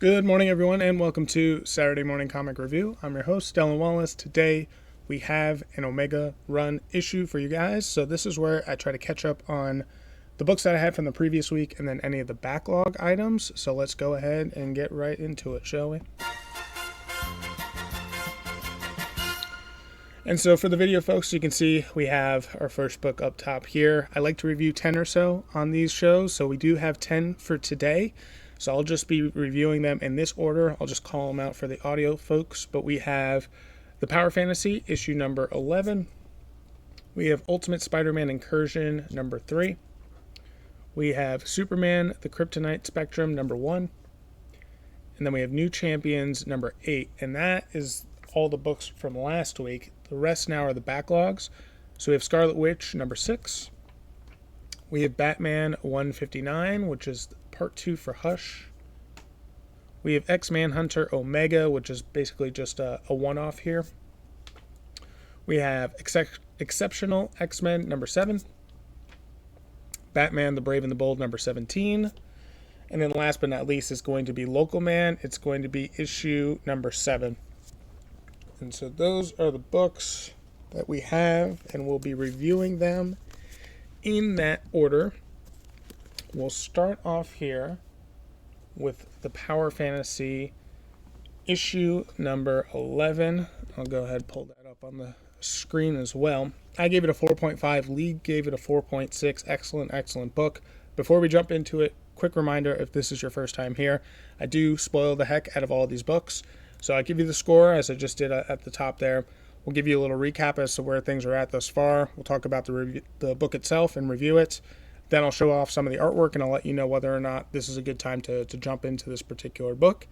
Good morning, everyone, and welcome to Saturday Morning Comic Review. I'm your host, Dylan Wallace. Today, we have an Omega run issue for you guys. So this is where I try to catch up on the books that I had from the previous week and then any of the backlog items. So let's go ahead and get right into it, shall we? And so for the video, folks, you can see we have our first book up top here. I like to review 10 or so on these shows, so we do have 10 for today. So I'll just be reviewing them in this order. I'll just call them out for the audio folks. But we have the Power Fantasy, issue number 11. We have Ultimate Spider-Man Incursion, number 3. We have Superman, the Kryptonite Spectrum, number 1. And then we have New Champions, number 8. And that is all the books from last week. The rest now are the backlogs. So we have Scarlet Witch, number 6. We have Batman 159, which is part 2 for Hush. We have X-Manhunt Omega, which is basically just a one-off here. We have Exceptional X-Men, number 7. Batman the Brave and the Bold, number 17. And then last but not least is going to be Local Man. It's going to be issue number 7. And so those are the books that we have, and we'll be reviewing them in that order. We'll start off here with the Power Fantasy issue number 11. I'll go ahead and pull that up on the screen as well. I gave it a 4.5. Lee gave it a 4.6. Excellent book. Before we jump into it, quick reminder, if this is your first time here, I do spoil the heck out of all of these books. So I give you the score as I just did at the top there. We'll give you a little recap as to where things are at thus far. We'll talk about the book itself and review it. Then I'll show off some of the artwork and I'll let you know whether or not this is a good time to jump into this particular book.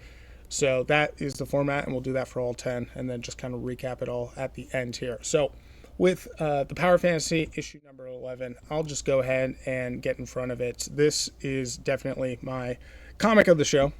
So that is the format, and we'll do that for all 10 and then just kind of recap it all at the end here. So with the Power Fantasy issue number 11, I'll just go ahead and get in front of it. This is definitely my comic of the show,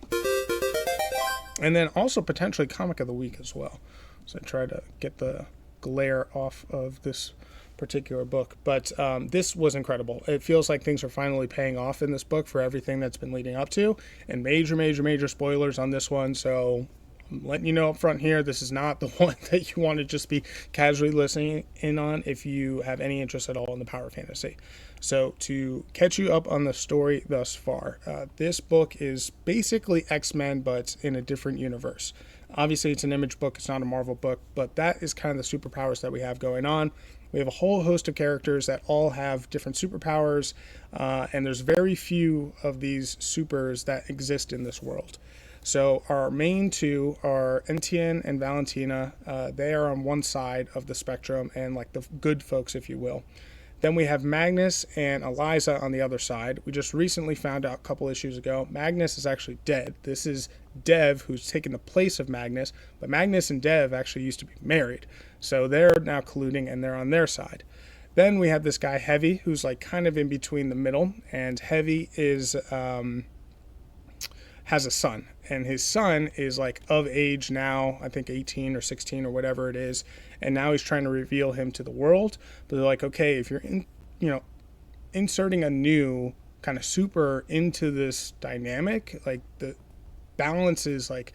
and then also potentially comic of the week as well. So I try to get the glare off of this particular book. But this was incredible. It feels like things are finally paying off in this book for everything that's been leading up to. And major spoilers on this one. So I'm letting you know up front here, this is not the one that you want to just be casually listening in on if you have any interest at all in the Power Fantasy. So to catch you up on the story thus far, this book is basically X-Men, but in a different universe. Obviously, it's an Image book. It's not a Marvel book, but that is kind of the superpowers that we have going on. We have a whole host of characters that all have different superpowers, and there's very few of these supers that exist in this world. So our main two are Etienne and Valentina. They are on one side of the spectrum and like the good folks, if you will. Then we have Magnus and Eliza on the other side. We just recently found out a couple issues ago, Magnus is actually dead. This is Dev, who's taken the place of Magnus, but Magnus and Dev actually used to be married. So they're now colluding and they're on their side. Then we have this guy, Heavy, who's like kind of in between the middle, and Heavy is has a son, and his son is like of age now, I think 18 or 16 or whatever it is, and now he's trying to reveal him to the world. But they're like, okay, if you're inserting a new kind of super into this dynamic, like the balance is like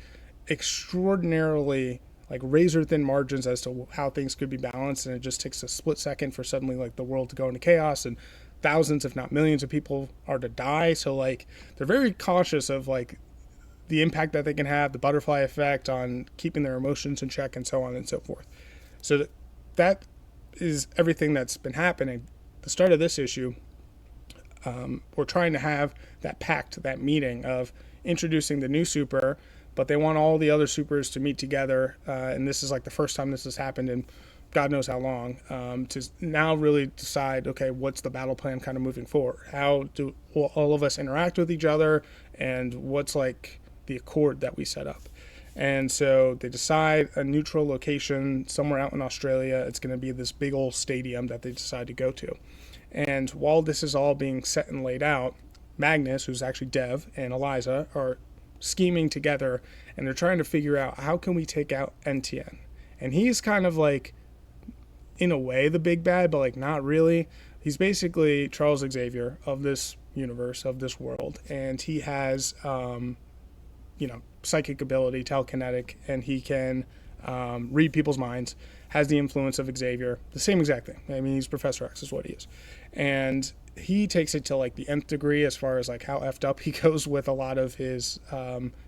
extraordinarily like razor thin margins as to how things could be balanced, and it just takes a split second for suddenly like the world to go into chaos and thousands if not millions of people are to die. So like they're very cautious of like the impact that they can have, the butterfly effect on keeping their emotions in check, and so on and so forth. So that is everything that's been happening. The start of this issue, we're trying to have that pact, that meeting of introducing the new super, but they want all the other supers to meet together, and this is like the first time this has happened in God knows how long, to now really decide, okay, what's the battle plan kind of moving forward? How do all of us interact with each other, and what's like the accord that we set up? And so they decide a neutral location somewhere out in Australia. It's going to be this big old stadium that they decide to go to. And while this is all being set and laid out, Magnus, who's actually Dev, and Eliza are scheming together, and they're trying to figure out, how can we take out Etienne? And he's kind of like, in a way, the big bad, but like not really. He's basically Charles Xavier of this universe, of this world, and he has psychic ability, telekinetic, and he can read people's minds, has the influence of Xavier, the same exact thing. I mean, he's Professor X is what he is. And he takes it to like the nth degree as far as like how effed up he goes with a lot of his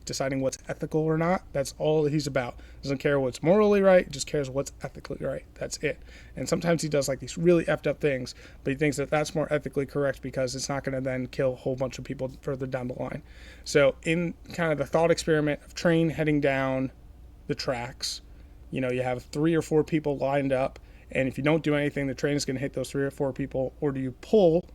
deciding what's ethical or not. That's all he's about. Doesn't care what's morally right, just cares what's ethically right. That's it. And sometimes he does like these really effed up things, but he thinks that that's more ethically correct because it's not going to then kill a whole bunch of people further down the line. So in kind of the thought experiment of train heading down the tracks, you have 3 or 4 people lined up, and if you don't do anything, the train is going to hit those 3 or 4 people, or do you pull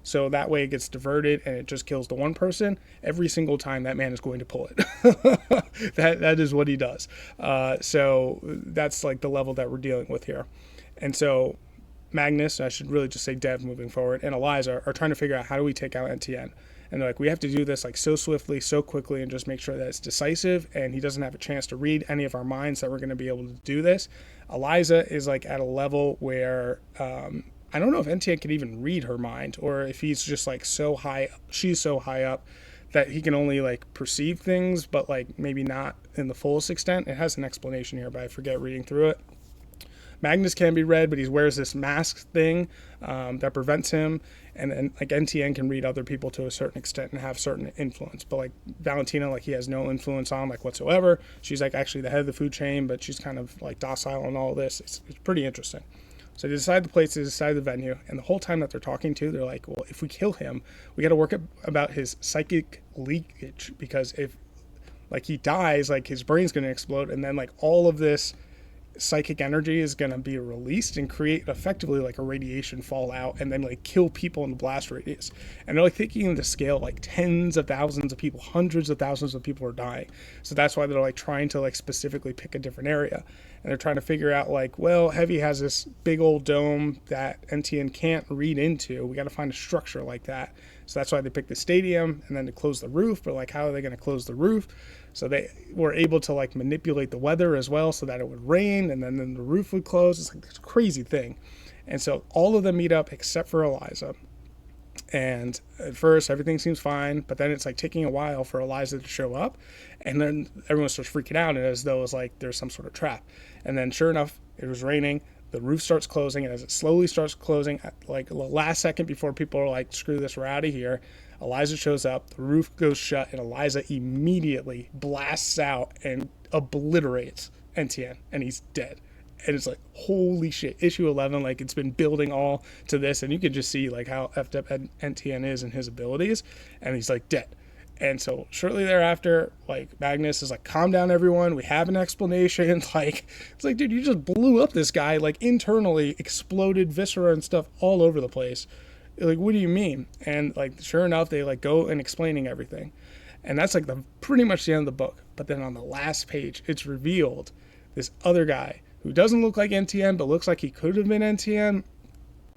so that way it gets diverted and it just kills the one person? Every single time that man is going to pull it. that is what he does. So that's like the level that we're dealing with here. And so Magnus, I should really just say Dev moving forward, and Eliza are trying to figure out how do we take out Etienne. And they're like, we have to do this like so swiftly, so quickly, and just make sure that it's decisive and he doesn't have a chance to read any of our minds that we're going to be able to do this. Eliza is like at a level where I don't know if Etienne can even read her mind, or if he's just like so high, she's so high up that he can only like perceive things, but like maybe not in the fullest extent. It has an explanation here, but I forget reading through it. Magnus can be read, but he wears this mask thing that prevents him. And then like Etienne can read other people to a certain extent and have certain influence. But like Valentina, like he has no influence on like whatsoever. She's like actually the head of the food chain, but she's kind of like docile on all this. It's pretty interesting. So they decide the place, they decide the venue, and the whole time that they're talking to, they're like, well, if we kill him, we got to work about his psychic leakage, because if like he dies, like his brain's going to explode, and then like all of this psychic energy is going to be released and create effectively like a radiation fallout and then like kill people in the blast radius. And they're like thinking in the scale like tens of thousands of people, hundreds of thousands of people are dying. So that's why they're like trying to like specifically pick a different area. And they're trying to figure out like, well, Heavy has this big old dome that Etienne can't read into. We got to find a structure like that. So that's why they picked the stadium and then to close the roof. But like, how are they going to close the roof? So they were able to like manipulate the weather as well so that it would rain and then the roof would close. It's like this crazy thing. And so all of them meet up except for Eliza. And at first everything seems fine, but then it's like taking a while for Eliza to show up. And then everyone starts freaking out as though it's like there's some sort of trap. And then sure enough, it was raining. The roof starts closing, and as it slowly starts closing, at like the last second before people are like, screw this, we're out of here, Eliza shows up, the roof goes shut, and Eliza immediately blasts out and obliterates Etienne, and he's dead. And it's like, holy shit, issue 11, like it's been building all to this, and you can just see like how effed up Etienne is and his abilities, and he's like dead. And so shortly thereafter, like Magnus is like, calm down everyone, we have an explanation. Like, it's like, dude, you just blew up this guy, like internally exploded viscera and stuff all over the place. Like, what do you mean? And like, sure enough, they like go and explaining everything. And that's like the pretty much the end of the book. But then on the last page, it's revealed this other guy who doesn't look like Etienne, but looks like he could have been Etienne,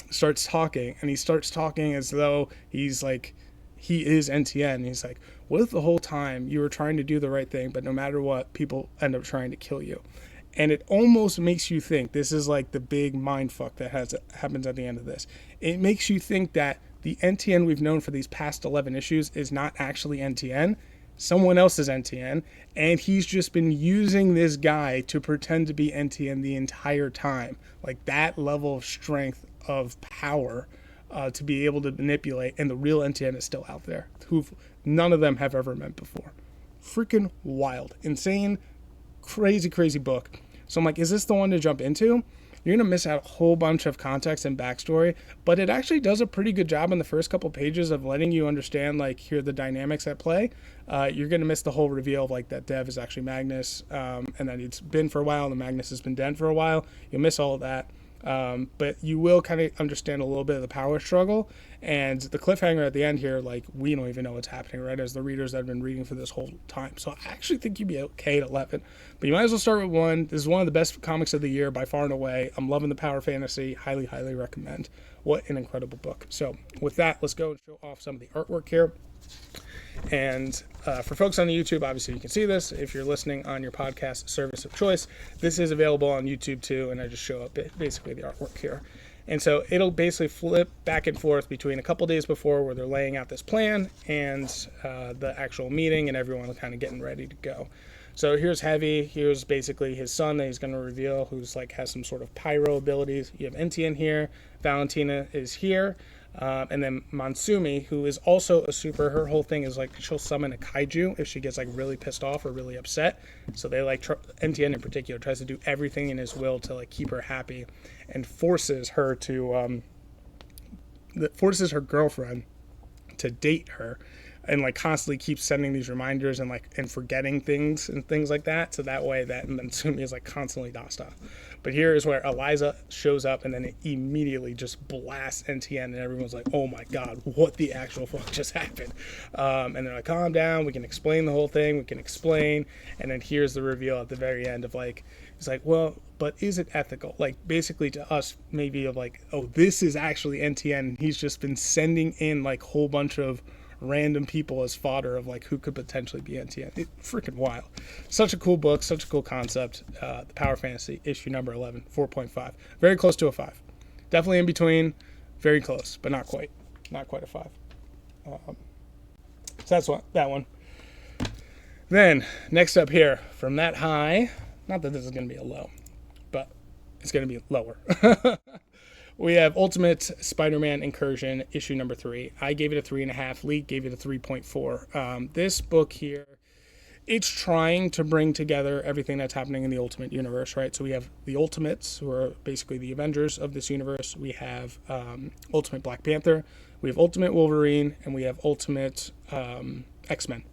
starts talking. And he starts talking as though he's like, he is Etienne. He's like, what if the whole time you were trying to do the right thing, but no matter what, people end up trying to kill you? And it almost makes you think, this is like the big mind fuck that happens at the end of this. It makes you think that the Etienne we've known for these past 11 issues is not actually Etienne. Someone else is Etienne, and he's just been using this guy to pretend to be Etienne the entire time. Like that level of strength, of power, to be able to manipulate, and the real Etienne is still out there, who none of them have ever met before. Freaking wild, insane, crazy book. So I'm like, is this the one to jump into? You're gonna miss out a whole bunch of context and backstory, but it actually does a pretty good job in the first couple pages of letting you understand, like, here are the dynamics at play. You're gonna miss the whole reveal of like that Dev is actually Magnus, and that it's been for a while, and Magnus has been dead for a while. You'll miss all of that. But you will kind of understand a little bit of the power struggle, and the cliffhanger at the end here, like, we don't even know what's happening, right, as the readers that have been reading for this whole time. So I actually think you'd be okay at 11, but you might as well start with 1. This is one of the best comics of the year by far and away. I'm loving the power fantasy. Highly recommend. What an incredible book. So with that, let's go and show off some of the artwork here. And for folks on the YouTube, obviously you can see this. If you're listening on your podcast service of choice, this is available on YouTube too, and I just show up basically the artwork here. And so it'll basically flip back and forth between a couple days before where they're laying out this plan and the actual meeting and everyone kind of getting ready to go. So here's Heavy. Here's basically his son that he's going to reveal, who's like has some sort of pyro abilities. You have Etienne here. Valentina is here. And then Mansumi, who is also a super, her whole thing is like she'll summon a kaiju if she gets like really pissed off or really upset. So they like, Etienne in particular tries to do everything in his will to like keep her happy and forces her to, forces her girlfriend to date her and like constantly keeps sending these reminders and like and forgetting things and things like that. So that way that Mansumi is like constantly docile. But here is where Eliza shows up and then it immediately just blasts Etienne and everyone's like, oh my God, what the actual fuck just happened? And they're like, calm down, we can explain the whole thing, we can explain. And then here's the reveal at the very end of like, it's like, well, but is it ethical? Like basically to us, maybe of like, oh, this is actually Etienne. He's just been sending in like a whole bunch of random people as fodder of like who could potentially be Etienne. Freaking wild. Such a cool book, such a cool concept. The Power Fantasy, issue number 11, 4.5. Very close to a 5. Definitely in between, very close, but not quite. Not quite a 5. So that's that one. Then, next up here, from that high, not that this is going to be a low, but it's going to be lower. We have Ultimate Spider-Man Incursion, issue number 3. I gave it a 3.5. Lee gave it a 3.4. This book here, it's trying to bring together everything that's happening in the Ultimate universe, right? So we have the Ultimates, who are basically the Avengers of this universe. We have Ultimate Black Panther. We have Ultimate Wolverine. And we have Ultimate X-Men.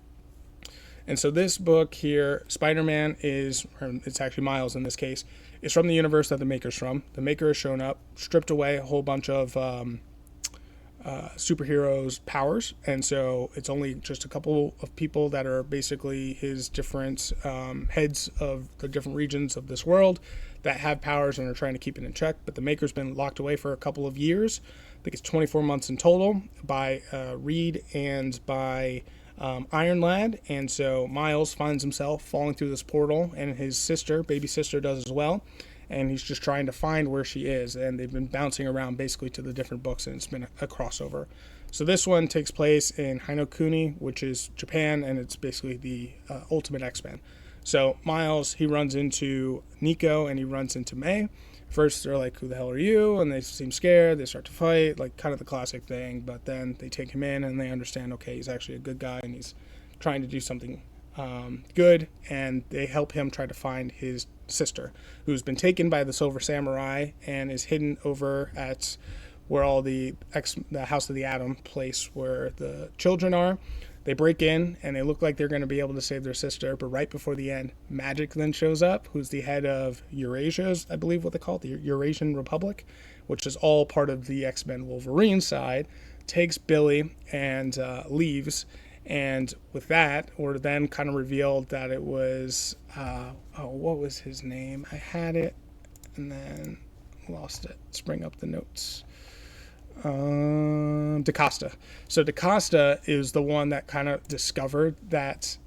And so this book here, Spider-Man is, or it's actually Miles in this case, is from the universe that the Maker's from. The Maker has shown up, stripped away a whole bunch of superheroes' powers, and so it's only just a couple of people that are basically his different heads of the different regions of this world that have powers and are trying to keep it in check. But the Maker's been locked away for a couple of years. I think it's 24 months in total by Reed and by Iron Lad, and so Miles finds himself falling through this portal, and his sister, baby sister, does as well, and he's just trying to find where she is, and they've been bouncing around basically to the different books, and it's been a crossover. So this one takes place in Hinokuni, which is Japan, and it's basically the Ultimate X-Men. So Miles, he runs into Nico, and he runs into May. First, they're like, who the hell are you? And they seem scared. They start to fight, like kind of the classic thing. But then they take him in and they understand, okay, he's actually a good guy and he's trying to do something good. And they help him try to find his sister, who's been taken by the Silver Samurai and is hidden over at where all the House of the Atom place where the children are. They break in, and they look like they're going to be able to save their sister, but right before the end, Magic then shows up, who's the head of Eurasia's, I believe what they call it, the Eurasian Republic, which is all part of the X-Men Wolverine side, takes Billy and leaves, and with that, we're then kind of revealed that it was, what was his name? I had it, and then lost it. Let's bring up the notes. DaCosta. So DaCosta is the one that kind of discovered that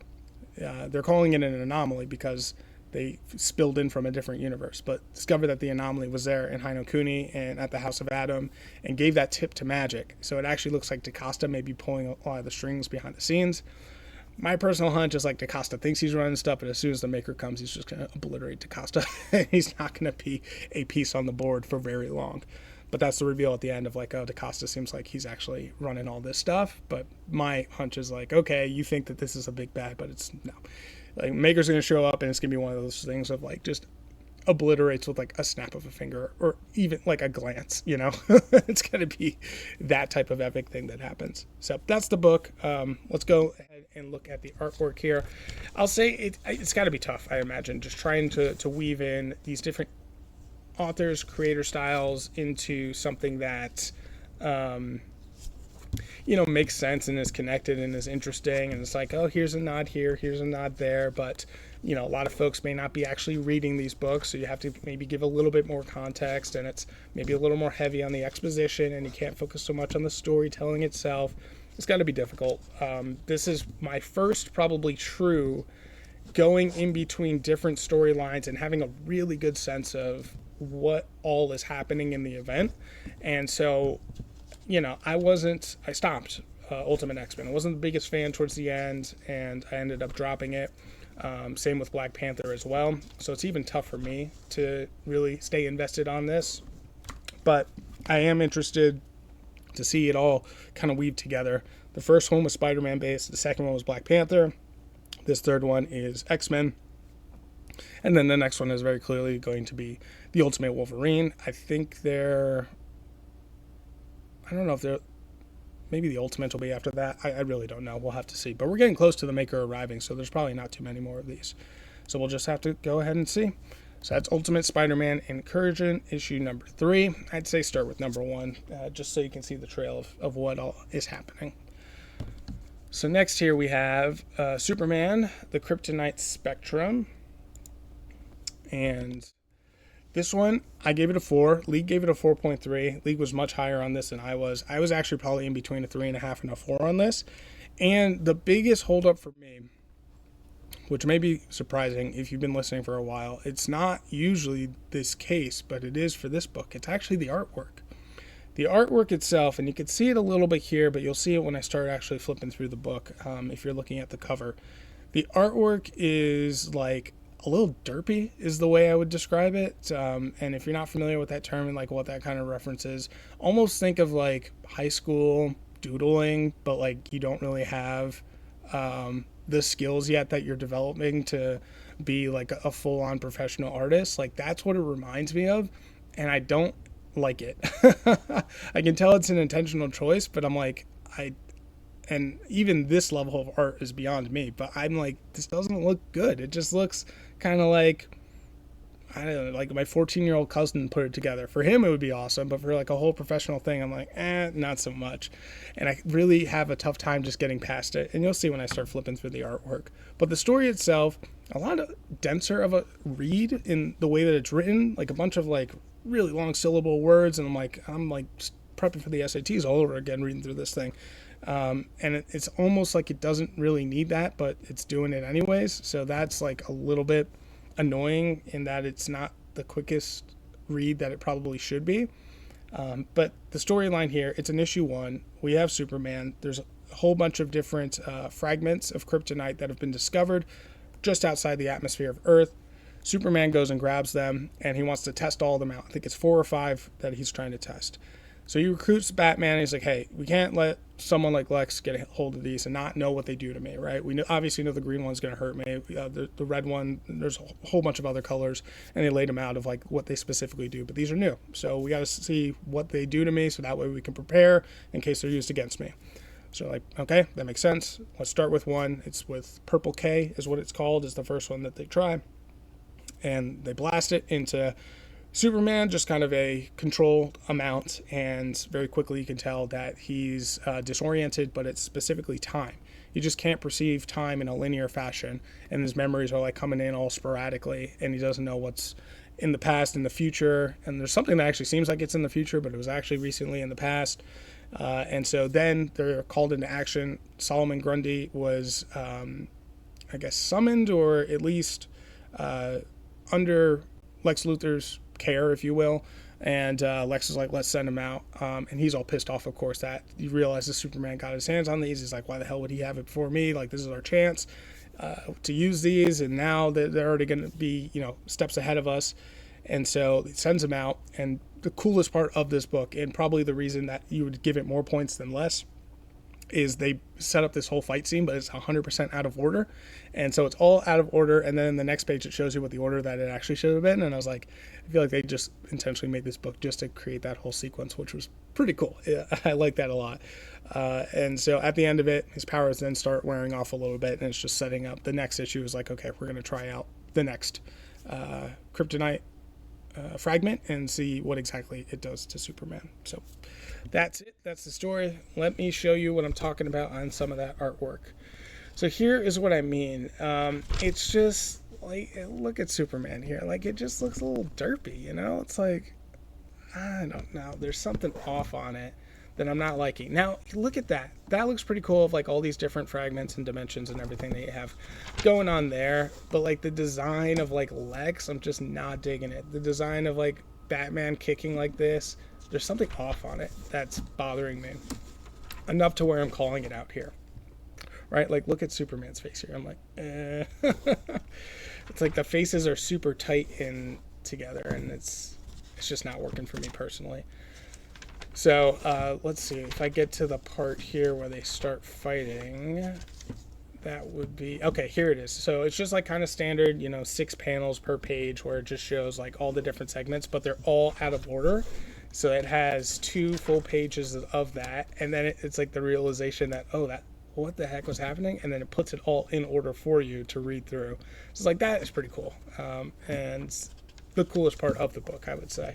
they're calling it an anomaly because they spilled in from a different universe, but discovered that the anomaly was there in Hinokuni and at the House of Adam and gave that tip to Magic. So it actually looks like DaCosta may be pulling a lot of the strings behind the scenes. My personal hunch is like DaCosta thinks he's running stuff, but as soon as the Maker comes, he's just going to obliterate DaCosta. He's not going to be a piece on the board for very long. But that's the reveal at the end of like, oh, DaCosta seems like he's actually running all this stuff. But my hunch is like, okay, you think that this is a big bad, but it's no. Like Maker's going to show up and it's going to be one of those things of like just obliterates with like a snap of a finger or even like a glance, you know. It's going to be that type of epic thing that happens. So that's the book. Let's go ahead and look at the artwork here. I'll say it's got to be tough, I imagine, just trying to weave in these different authors, creator styles into something that makes sense and is connected and is interesting, and it's like, oh, here's a nod here, here's a nod there, but a lot of folks may not be actually reading these books, so you have to maybe give a little bit more context, and it's maybe a little more heavy on the exposition, and you can't focus so much on the storytelling itself. It's got to be difficult. This is my first probably true going in between different storylines and having a really good sense of what all is happening in the event. And so, I stopped Ultimate X-Men. I wasn't the biggest fan towards the end, and I ended up dropping it. Same with Black Panther as well. So it's even tough for me to really stay invested on this. But I am interested to see it all kind of weave together. The first one was Spider-Man based. The second one was Black Panther. This third one is X-Men. And then the next one is very clearly going to be the Ultimate Wolverine. I think I don't know if maybe the Ultimate will be after that. I really don't know. We'll have to see. But we're getting close to the Maker arriving, so there's probably not too many more of these. So we'll just have to go ahead and see. So that's Ultimate Spider-Man Incursion, issue number 3. I'd say start with number 1, just so you can see the trail of what all is happening. So next here we have Superman, the Kryptonite Spectrum. And this one, I gave it a 4. League gave it a 4.3. League was much higher on this than I was. I was actually probably in between a 3.5 and a 4 on this. And the biggest holdup for me, which may be surprising if you've been listening for a while, it's not usually this case, but it is for this book. It's actually the artwork. The artwork itself, and you can see it a little bit here, but you'll see it when I start actually flipping through the book, if you're looking at the cover. The artwork is like a little derpy is the way I would describe it. And if you're not familiar with that term and like what that kind of references, almost think of like high school doodling, but like you don't really have the skills yet that you're developing to be like a full-on professional artist. Like that's what it reminds me of, and I don't like it. I can tell it's an intentional choice, but I'm like, and even this level of art is beyond me, but I'm like, this doesn't look good. It just looks kind of like, I don't know, like my 14-year-old cousin put it together. For him, it would be awesome, but for like a whole professional thing, I'm like, not so much. And I really have a tough time just getting past it. And you'll see when I start flipping through the artwork. But the story itself, a lot of denser of a read in the way that it's written, like a bunch of like really long syllable words. And I'm like prepping for the SATs all over again, reading through this thing. And it's almost like it doesn't really need that, but it's doing it anyways. So that's like a little bit annoying in that it's not the quickest read that it probably should be. But the storyline here, it's in issue 1. We have Superman. There's a whole bunch of different fragments of kryptonite that have been discovered just outside the atmosphere of Earth. Superman goes and grabs them, and he wants to test all of them out. I think it's 4 or 5 that he's trying to test. So he recruits Batman, and he's like, hey, we can't let someone like Lex get a hold of these and not know what they do to me, right? We obviously know the green one's going to hurt me. The red one, there's a whole bunch of other colors, and they laid them out of like what they specifically do. But these are new. So we got to see what they do to me so that way we can prepare in case they're used against me. So like, okay, that makes sense. Let's start with one. It's with Purple K is what it's called, is the first one that they try. And they blast it into Superman, just kind of a controlled amount, and very quickly you can tell that he's disoriented, but it's specifically time. You just can't perceive time in a linear fashion, and his memories are like coming in all sporadically, and he doesn't know what's in the past and the future. And there's something that actually seems like it's in the future, but it was actually recently in the past. And so then they're called into action. Solomon Grundy was, I guess, summoned, or at least under Lex Luthor's care, if you will, and Lex is like, let's send him out, and he's all pissed off, of course, that he realizes Superman got his hands on these. He's like, why the hell would he have it before me? Like, this is our chance to use these, and now they're already going to be, steps ahead of us. And so he sends him out, and the coolest part of this book, and probably the reason that you would give it more points than less, is they set up this whole fight scene, but it's 100% out of order. And so it's all out of order. And then the next page, it shows you what the order that it actually should have been. And I was like, I feel like they just intentionally made this book just to create that whole sequence, which was pretty cool. Yeah, I like that a lot. And so at the end of it, his powers then start wearing off a little bit, and it's just setting up. The next issue is like, okay, we're going to try out the next kryptonite fragment and see what exactly it does to Superman. So that's it. That's the story. Let me show you what I'm talking about on some of that artwork. So here is what I mean. It's just like, look at Superman here. Like, it just looks a little derpy, It's like, I don't know. There's something off on it that I'm not liking. Now, look at that. That looks pretty cool, of like all these different fragments and dimensions and everything that you have going on there. But like the design of like Lex, I'm just not digging it. The design of like Batman kicking like this, there's something off on it that's bothering me. Enough to where I'm calling it out here. Right? Like, look at Superman's face here. I'm like, It's like the faces are super tight in together, and it's just not working for me personally. So let's see, if I get to the part here where they start fighting, that would be, okay, here it is. So it's just like kind of standard, 6 panels per page, where it just shows like all the different segments, but they're all out of order. So it has 2 full pages of that, and then it's like the realization that, what the heck was happening? And then it puts it all in order for you to read through. So it's like, that is pretty cool. And the coolest part of the book, I would say.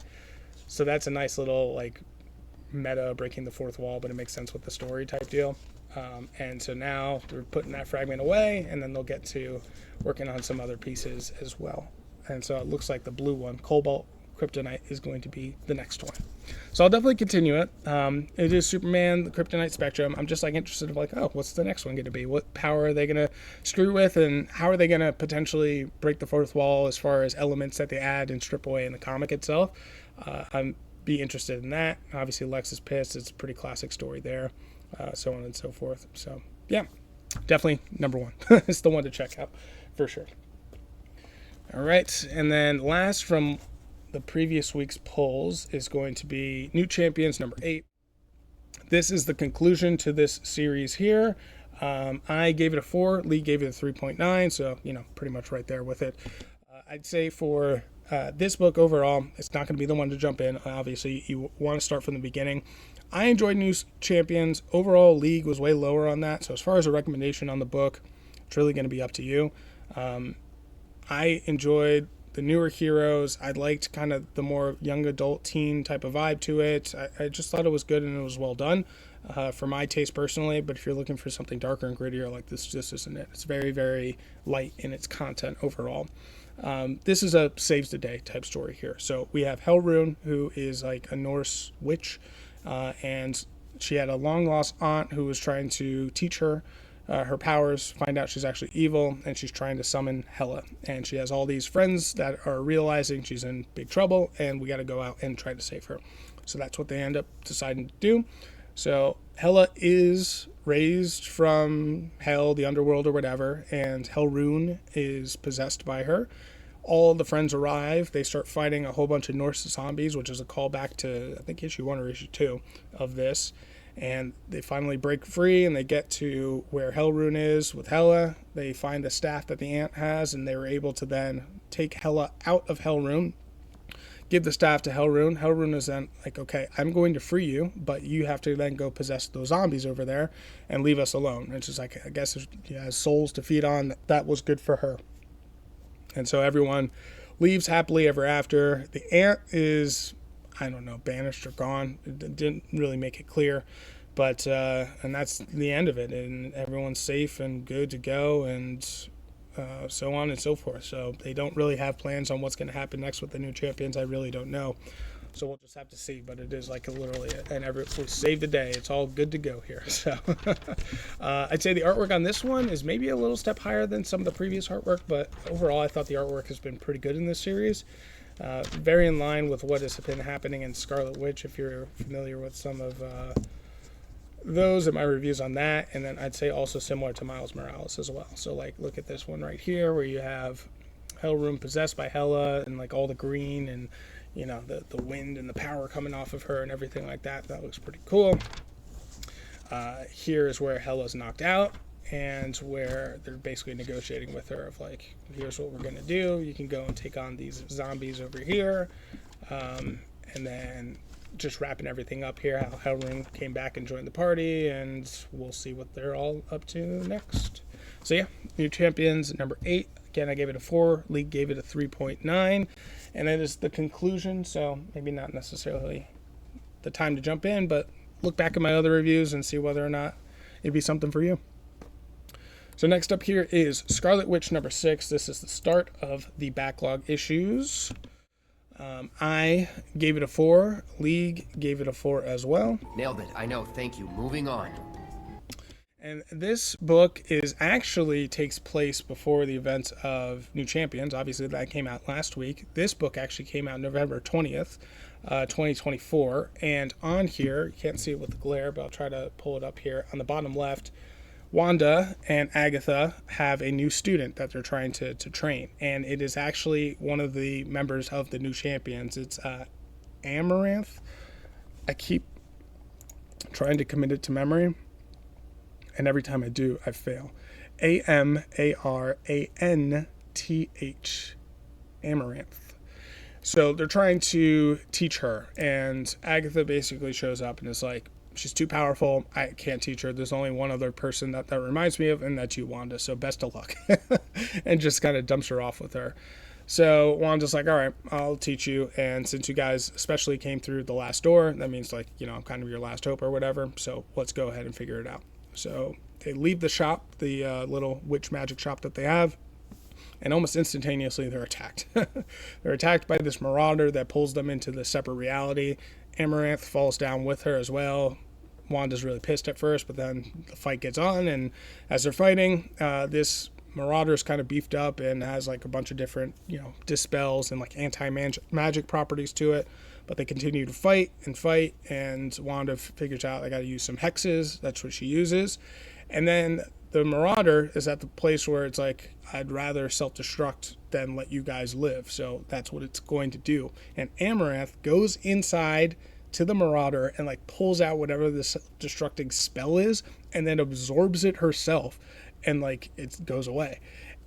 So that's a nice little like meta breaking the fourth wall, but it makes sense with the story type deal. And so now they're putting that fragment away, and then they'll get to working on some other pieces as well. And so it looks like the blue one, Cobalt Kryptonite, is going to be the next one. So I'll definitely continue it. It is Superman, the Kryptonite Spectrum. I'm just like interested in like, what's the next one going to be? What power are they going to screw with, and how are they going to potentially break the fourth wall as far as elements that they add and strip away in the comic itself? I'm be interested in that. Obviously, Lex is pissed. It's a pretty classic story there, so on and so forth. So yeah, definitely number 1. It's the one to check out for sure. All right, and then last from the previous week's polls is going to be New Champions number 8. This is the conclusion to this series here. I gave it a 4. Lee gave it a 3.9, so pretty much right there with it. I'd say for this book overall, it's not going to be the one to jump in. Obviously, you want to start from the beginning. I enjoyed New Champions. Overall, League was way lower on that. So as far as a recommendation on the book, it's really going to be up to you. I enjoyed the newer heroes. I liked kind of the more young adult teen type of vibe to it. I just thought it was good and it was well done for my taste personally. But if you're looking for something darker and grittier, like this just isn't it. It's very, very light in its content overall. This is a saves the day type story here. So we have Helrune, who is like a Norse witch, and she had a long lost aunt who was trying to teach her her powers, find out she's actually evil, and she's trying to summon Hela. And she has all these friends that are realizing she's in big trouble, and we got to go out and try to save her. So that's what they end up deciding to do. So Hela is raised from hell, the underworld or whatever, and Helrune is possessed by her. All the friends arrive. They start fighting a whole bunch of Norse zombies, which is a callback to, I think, issue 1 or issue 2 of this. And they finally break free, and they get to where Helrune is with Hela. They find the staff that the aunt has, and they were able to then take Hela out of Helrune, give the staff to Helrune. Helrune is then like, okay, I'm going to free you, but you have to then go possess those zombies over there and leave us alone. It's just like, I guess she has souls to feed on. That was good for her. And so everyone leaves happily ever after. The aunt is, I don't know, banished or gone. It didn't really make it clear. But, and that's the end of it. And everyone's safe and good to go, and so on and so forth. So they don't really have plans on what's going to happen next with the New Champions. I really don't know. So we'll just have to see. But it is like literally, and we saved the day. It's all good to go here. So I'd say the artwork on this one is maybe a little step higher than some of the previous artwork. But overall, I thought the artwork has been pretty good in this series. Very in line with what has been happening in Scarlet Witch, if you're familiar with some of those and my reviews on that. And then I'd say also similar to Miles Morales as well. So like, look at this one right here where you have Helrune possessed by Hela, and like all the green and the wind and the power coming off of her and everything like that. That looks pretty cool. Here is where Hela's knocked out, and where they're basically negotiating with her of like, here's what we're going to do. You can go and take on these zombies over here. And then just wrapping everything up here, how Helrune came back and joined the party, and we'll see what they're all up to next. So yeah, New Champions number 8. Again, I gave it a 4. League gave it a 3.9. And it is the conclusion, so maybe not necessarily the time to jump in, but look back at my other reviews and see whether or not it'd be something for you. So next up here is Scarlet Witch number 6. This is the start of the backlog issues. I gave it a 4. League gave it a 4 as well. Nailed it. I know. Thank you. Moving on. And this book takes place before the events of New Champions. Obviously, that came out last week. This book actually came out November 20th, 2024. And on here, you can't see it with the glare, but I'll try to pull it up here. On the bottom left, Wanda and Agatha have a new student that they're trying to train. And it is actually one of the members of the New Champions. It's Amaranth. I keep trying to commit it to memory, and every time I do, I fail. Amaranth. Amaranth. So they're trying to teach her, and Agatha basically shows up and is like, she's too powerful. I can't teach her. There's only one other person that reminds me of, and that's you, Wanda. So best of luck. And just kind of dumps her off with her. So Wanda's like, all right, I'll teach you. And since you guys especially came through the last door, that means like, I'm kind of your last hope or whatever. So let's go ahead and figure it out. So they leave the shop, the little witch magic shop that they have, and almost instantaneously they're attacked. They're attacked by this marauder that pulls them into the separate reality. Amaranth falls down with her as well. Wanda's really pissed at first, but then the fight gets on, and as they're fighting, this marauder is kind of beefed up and has like a bunch of different, dispels and like anti-magic properties to it. But they continue to fight, and Wanda figures out I got to use some hexes. That's what she uses. And then the marauder is at the place where it's like, I'd rather self-destruct than let you guys live. So that's what it's going to do. And Amaranth goes inside to the marauder and like pulls out whatever this destructing spell is and then absorbs it herself, and like it goes away.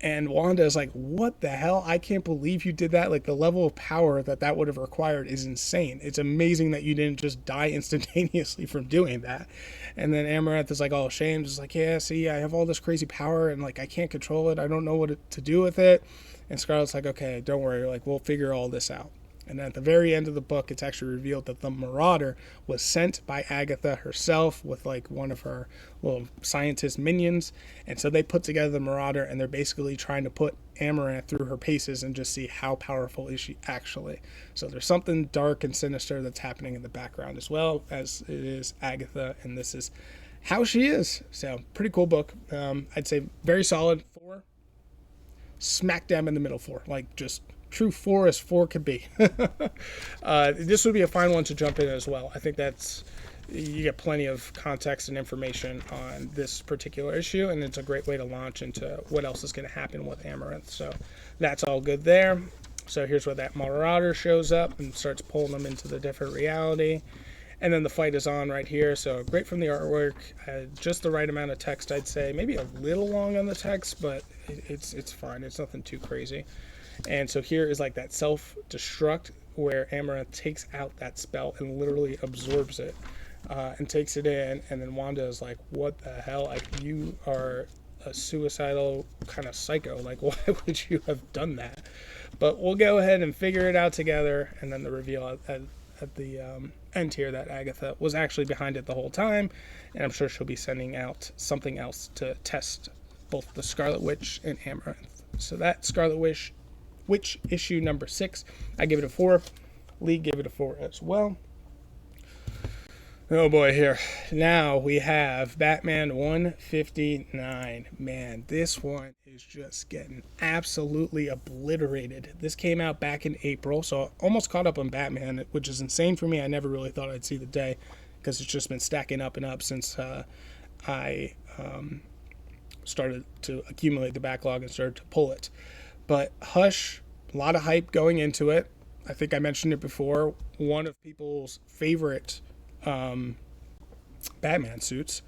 And Wanda is like, what the hell? I can't believe you did that. Like, the level of power that would have required is insane. It's amazing that you didn't just die instantaneously from doing that. And then Amaranth is like all ashamed. It's like, yeah, see, I have all this crazy power and like I can't control it. I don't know what to do with it. And Scarlet's like, okay, don't worry. Like, we'll figure all this out. And at the very end of the book, it's actually revealed that the Marauder was sent by Agatha herself with like one of her little scientist minions. And so they put together the Marauder, and they're basically trying to put Amaranth through her paces and just see how powerful is she actually. So there's something dark and sinister that's happening in the background as well, as it is Agatha, and this is how she is. So pretty cool book. I'd say very solid 4. Smack dab in the middle 4. Like, just true 4 as 4 could be. This would be a fine one to jump in as well. I think you get plenty of context and information on this particular issue, and it's a great way to launch into what else is going to happen with Amaranth. So that's all good there. So here's where that Marauder shows up and starts pulling them into the different reality. And then the fight is on right here. So great from the artwork. Just the right amount of text, I'd say. Maybe a little long on the text, but it's fine. It's nothing too crazy. And so here is like that self-destruct where Amaranth takes out that spell and literally absorbs it and takes it in. And then Wanda is like, what the hell? Like, you are a suicidal kind of psycho. Like, why would you have done that? But we'll go ahead and figure it out together. And then the reveal at the end here that Agatha was actually behind it the whole time. And I'm sure she'll be sending out something else to test both the Scarlet Witch and Amaranth. So that Scarlet Witch issue number 6, I give it a 4. Lee gave it a 4 as well. Oh boy, here. Now we have Batman 159. Man, this one is just getting absolutely obliterated. This came out back in April, so almost caught up on Batman, which is insane for me. I never really thought I'd see the day because it's just been stacking up and up since I started to accumulate the backlog and started to pull it. But Hush, a lot of hype going into it. I think I mentioned it before. One of people's favorite Batman suits.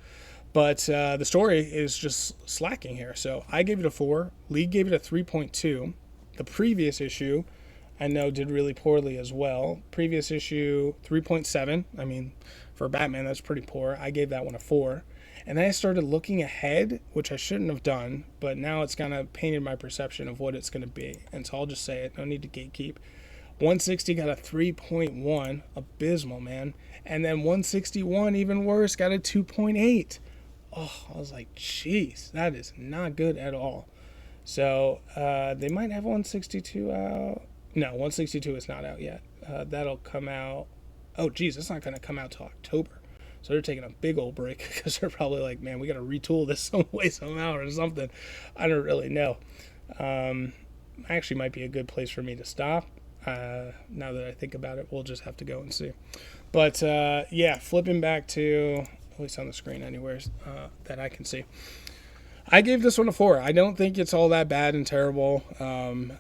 But the story is just slacking here. So I gave it a 4. Lee gave it a 3.2. The previous issue, I know, did really poorly as well. Previous issue, 3.7. I mean, for Batman, that's pretty poor. I gave that one a 4. And then I started looking ahead, which I shouldn't have done, but now it's kind of painted my perception of what it's going to be. And so I'll just say it. No need to gatekeep. 160 got a 3.1. Abysmal, man. And then 161, even worse, got a 2.8. Oh, I was like, jeez, that is not good at all. So they might have 162 out. No, 162 is not out yet. That'll come out. Oh, geez, it's not going to come out till October. So they're taking a big old break because they're probably like, man, we got to retool this some way, somehow, or something. I don't really know. Actually might be a good place for me to stop. Now that I think about it, we'll just have to go and see. But yeah, flipping back to, at least on the screen anywhere that I can see. I gave this one a 4. I don't think it's all that bad and terrible.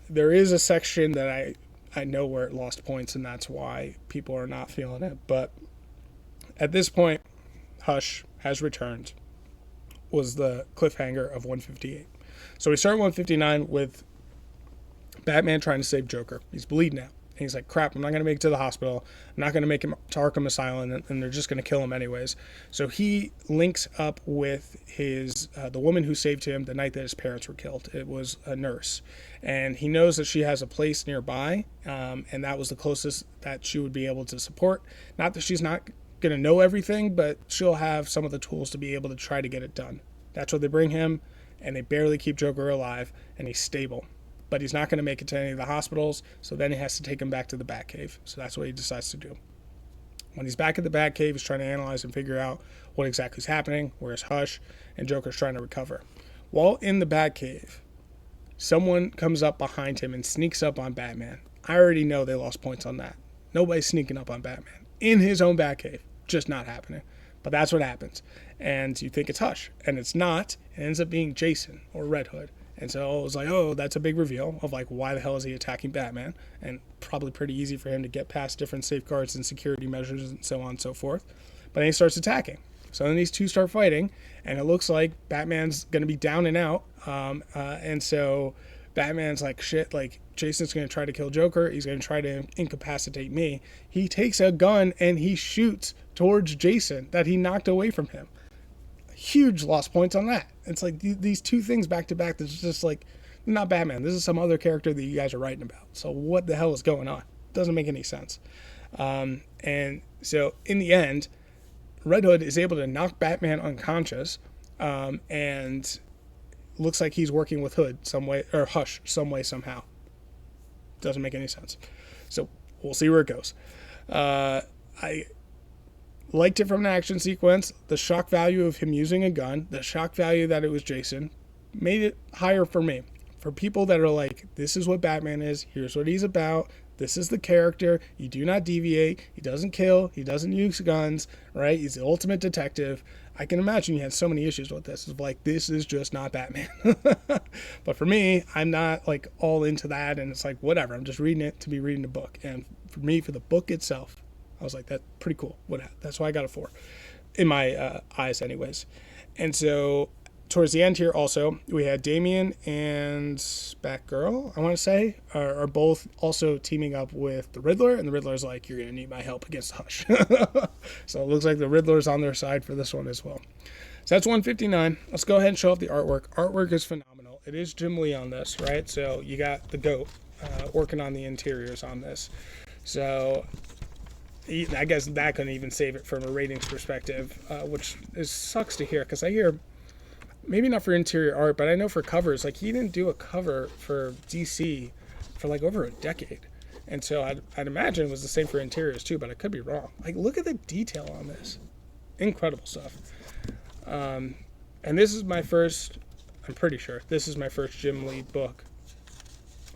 There is a section that I know where it lost points, and that's why people are not feeling it. But at this point, Hush has returned, was the cliffhanger of 158. So we start 159 with Batman trying to save Joker. He's bleeding out. And he's like, crap, I'm not going to make it to the hospital. I'm not going to make him to Arkham Asylum, and they're just going to kill him anyways. So he links up with his the woman who saved him the night that his parents were killed. It was a nurse. And he knows that she has a place nearby, and that was the closest that she would be able to support. Not that she's not going to know everything, but she'll have some of the tools to be able to try to get it done. That's what they bring him, and they barely keep Joker alive, and he's stable. But he's not going to make it to any of the hospitals, so then he has to take him back to the Batcave. So that's what he decides to do. When he's back at the Batcave, he's trying to analyze and figure out what exactly is happening, where's Hush, and Joker's trying to recover. While in the Batcave, someone comes up behind him and sneaks up on Batman. I already know they lost points on that. Nobody's sneaking up on Batman. In his own Batcave. Just not happening. But that's what happens. And you think it's Hush, and it's not. It ends up being Jason or Red Hood. And so it was like, oh, that's a big reveal of like, why the hell is he attacking Batman? And probably pretty easy for him to get past different safeguards and security measures and so on and so forth. But then he starts attacking. So then these two start fighting, and it looks like Batman's going to be down and out. And so Batman's like, shit, like Jason's going to try to kill Joker. He's going to try to incapacitate me. He takes a gun and he shoots towards Jason that he knocked away from him. Huge lost points on that. It's like these two things back to back. That's just like, not Batman. This is some other character that you guys are writing about. So what the hell is going on? Doesn't make any sense. And so in the end, Red Hood is able to knock Batman unconscious, and looks like he's working with Hood some way, or Hush some way somehow. Doesn't make any sense. So we'll see where it goes. I liked it from an action sequence. The shock value of him using a gun, the shock value that it was Jason, made it higher for me. For people that are like, this is what Batman is, here's what he's about, this is the character, you do not deviate, he doesn't kill, he doesn't use guns, right? He's the ultimate detective. I can imagine you had so many issues with this. It's like, this is just not Batman. But for me, I'm not like all into that, and it's like, whatever, I'm just reading it to be reading the book. And for me, for the book itself, I was like, that's pretty cool. That's why I got a 4 in my eyes anyways. And so towards the end here also, we had Damian and Batgirl, I want to say, are both also teaming up with the Riddler. And the Riddler's like, you're going to need my help against Hush. So it looks like the Riddler's on their side for this one as well. So that's 159. Let's go ahead and show off the artwork. Artwork is phenomenal. It is Jim Lee on this, right? So you got the GOAT working on the interiors on this. So I guess that couldn't even save it from a ratings perspective, which sucks to hear, because I hear, maybe not for interior art, but I know for covers, like he didn't do a cover for DC for like over a decade. And so I'd imagine it was the same for interiors too, but I could be wrong. Like, look at the detail on this. Incredible stuff. And this is my first, I'm pretty sure, this is my first Jim Lee book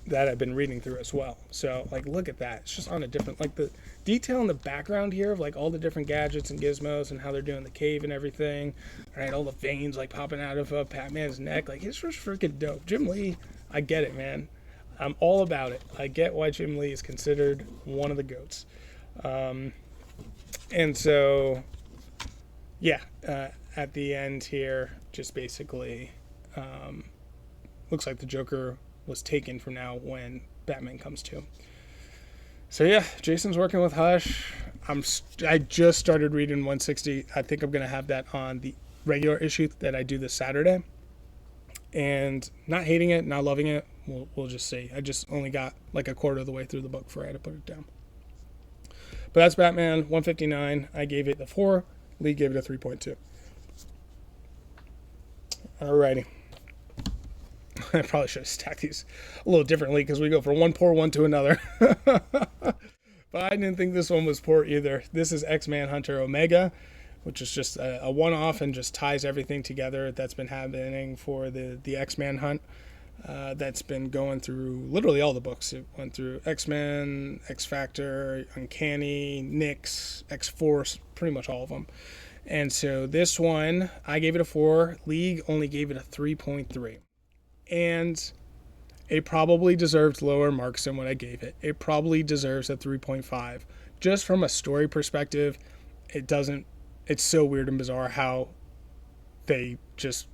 that I've been reading through as well. So like, look at that. It's just on a different, like the detail in the background here of like all the different gadgets and gizmos and how they're doing the cave and everything. Right, all the veins like popping out of Batman's neck. Like, it's just freaking dope. Jim Lee, I get it, man. I'm all about it. I get why Jim Lee is considered one of the GOATs. And so, yeah, at the end here, just basically looks like the Joker was taken from now when Batman comes to. So yeah, Jason's working with Hush. I just started reading 160. I think I'm gonna have that on the regular issue that I do this Saturday. And not hating it, not loving it. We'll just see. I just only got like a quarter of the way through the book before I had to put it down. But that's Batman 159. I gave it the 4. Lee gave it a 3.2. Alrighty. I probably should have stacked these a little differently because we go from one poor one to another. But I didn't think this one was poor either. This is X-Manhunt Omega, which is just a one-off and just ties everything together that's been happening for the X-Manhunt. That's been going through literally all the books. It went through X-Men, X-Factor, Uncanny, Nyx, X-Force, pretty much all of them. And so this one, I gave it a 4. League only gave it a 3.3. And it probably deserves lower marks than what I gave it. It probably deserves a 3.5. Just from a story perspective, it doesn't. It's so weird and bizarre how they just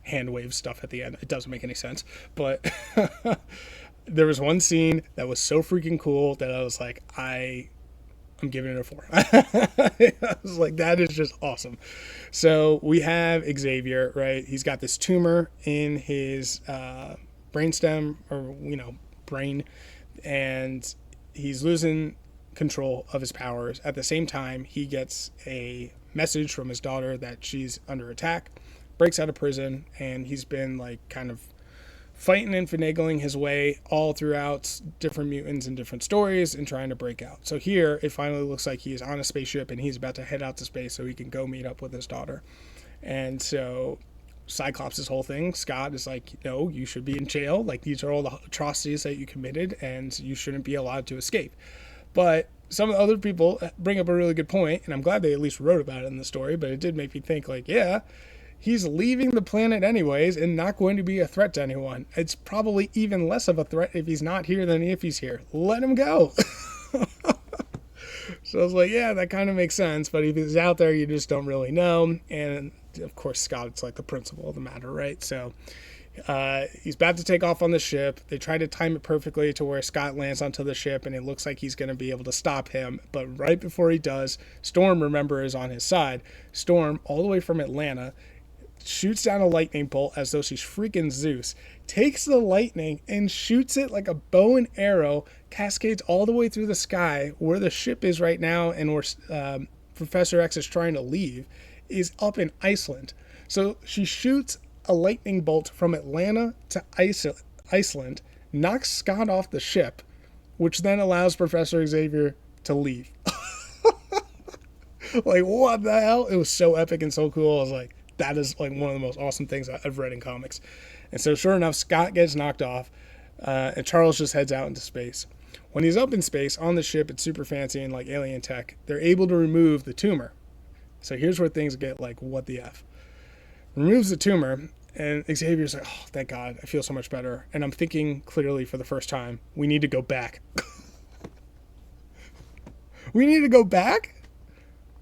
hand wave stuff at the end. It doesn't make any sense. But there was one scene that was so freaking cool that I was like, I'm giving it a 4. I was like, that is just awesome. So we have Xavier, right? He's got this tumor in his brainstem, or brain, and he's losing control of his powers. At the same time, he gets a message from his daughter that she's under attack, breaks out of prison, and he's been like kind of fighting and finagling his way all throughout different mutants and different stories and trying to break out. So here it finally looks like he is on a spaceship and he's about to head out to space so he can go meet up with his daughter. And so Cyclops' whole thing, Scott is like, no, you should be in jail. Like, these are all the atrocities that you committed and you shouldn't be allowed to escape. But some of the other people bring up a really good point, and I'm glad they at least wrote about it in the story, but it did make me think, like, yeah, he's leaving the planet anyways and not going to be a threat to anyone. It's probably even less of a threat if he's not here than if he's here. Let him go. So I was like, yeah, that kind of makes sense. But if he's out there, you just don't really know. And of course, Scott's like the principal of the matter, right? So he's about to take off on the ship. They try to time it perfectly to where Scott lands onto the ship, and it looks like he's going to be able to stop him. But right before he does, Storm, remember, is on his side. Storm, all the way from Atlanta, shoots down a lightning bolt as though she's freaking Zeus, takes the lightning and shoots it like a bow and arrow, cascades all the way through the sky where the ship is right now, and where Professor X is trying to leave is up in Iceland. So she shoots a lightning bolt from Atlanta to Iceland, knocks Scott off the ship, which then allows Professor Xavier to leave. Like, what the hell? It was so epic and so cool. I was like, that is like one of the most awesome things I've read in comics. And so sure enough, Scott gets knocked off, and Charles just heads out into space. When he's up in space on the ship, it's super fancy and like alien tech. They're able to remove the tumor. So here's where things get like, what the F. Removes the tumor, and Xavier's like, oh, thank God, I feel so much better. And I'm thinking clearly for the first time, we need to go back. We need to go back?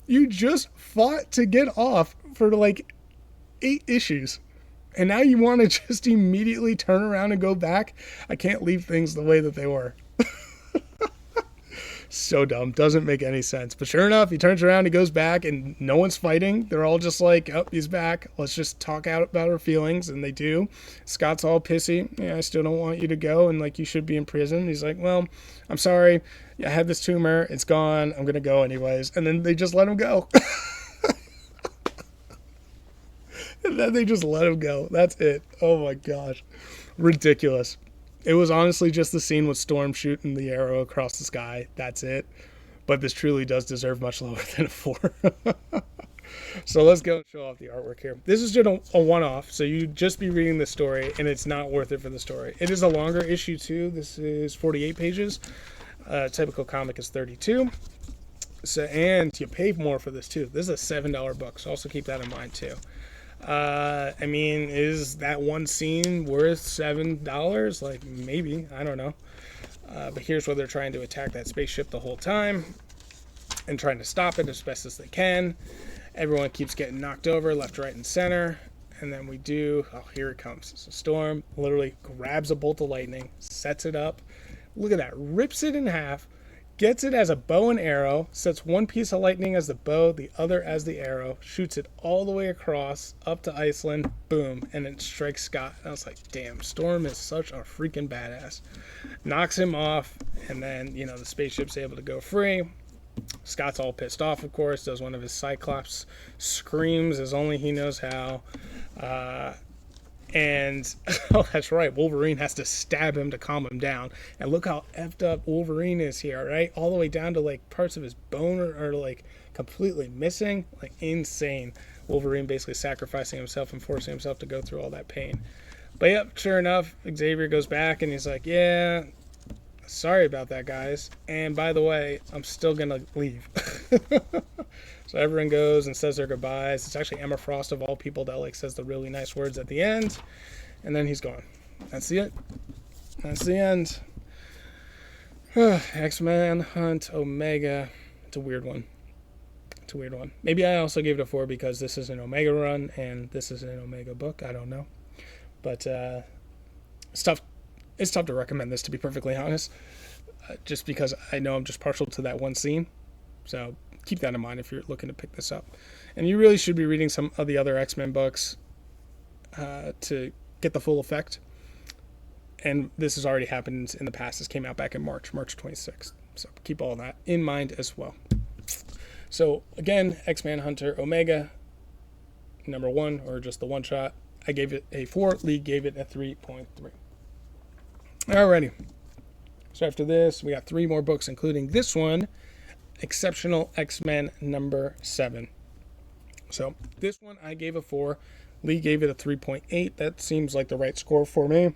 You just fought to get off for like 8 issues. And now you want to just immediately turn around and go back? I can't leave things the way that they were. So dumb. Doesn't make any sense. But sure enough, he turns around, he goes back, and no one's fighting. They're all just like, oh, he's back. Let's just talk out about our feelings. And they do. Scott's all pissy. Yeah, I still don't want you to go, and like, you should be in prison. He's like, well, I'm sorry. I had this tumor. It's gone. I'm going to go anyways. And then they just let him go. And then they just let him go. That's it. Oh my gosh. Ridiculous. It was honestly just the scene with Storm shooting the arrow across the sky. That's it. But this truly does deserve much lower than a 4. So let's go and show off the artwork here. This is just a one-off, so you just be reading the story, and it's not worth it for the story. It is a longer issue, too. This is 48 pages. Typical comic is 32. So, and you pay more for this, too. This is a $7 book, so also keep that in mind, too. I mean, is that one scene worth $7? Like, maybe. I don't know. But here's where they're trying to attack that spaceship the whole time and trying to stop it as best as they can. Everyone keeps getting knocked over left, right, and center. And then we do... Oh, here it comes. So Storm literally grabs a bolt of lightning, sets it up. Look at that. Rips it in half. Gets it as a bow and arrow, sets one piece of lightning as the bow, the other as the arrow, shoots it all the way across, up to Iceland, boom, and it strikes Scott. And I was like, damn, Storm is such a freaking badass. Knocks him off, and then, you know, the spaceship's able to go free. Scott's all pissed off, of course, does one of his Cyclops screams as only he knows how. And, oh, that's right, Wolverine has to stab him to calm him down. And look how effed up Wolverine is here, right? All the way down to, like, parts of his bone are like, completely missing. Like, insane. Wolverine basically sacrificing himself and forcing himself to go through all that pain. But, yep, sure enough, Xavier goes back and he's like, yeah, sorry about that, guys. And, by the way, I'm still going to leave. So everyone goes and says their goodbyes. It's actually Emma Frost, of all people, that like says the really nice words at the end. And then he's gone. That's it. That's the end. X-Manhunt Omega. It's a weird one. It's a weird one. Maybe I also gave it a 4 because this is an Omega run and this is an Omega book. I don't know. But it's tough to recommend this, to be perfectly honest. Just because I know I'm just partial to that one scene. So keep that in mind if you're looking to pick this up. And you really should be reading some of the other X-Men books to get the full effect. And this has already happened in the past. This came out back in March 26th. So keep all that in mind as well. So again, X-Manhunter Omega, number 1, or just the one shot. I gave it a 4. Lee gave it a 3.3. Alrighty. So after this, we got 3 more books, including this one, Exceptional X-Men number 7. So this one I gave a 4. Lee gave it a 3.8. That seems like the right score for me.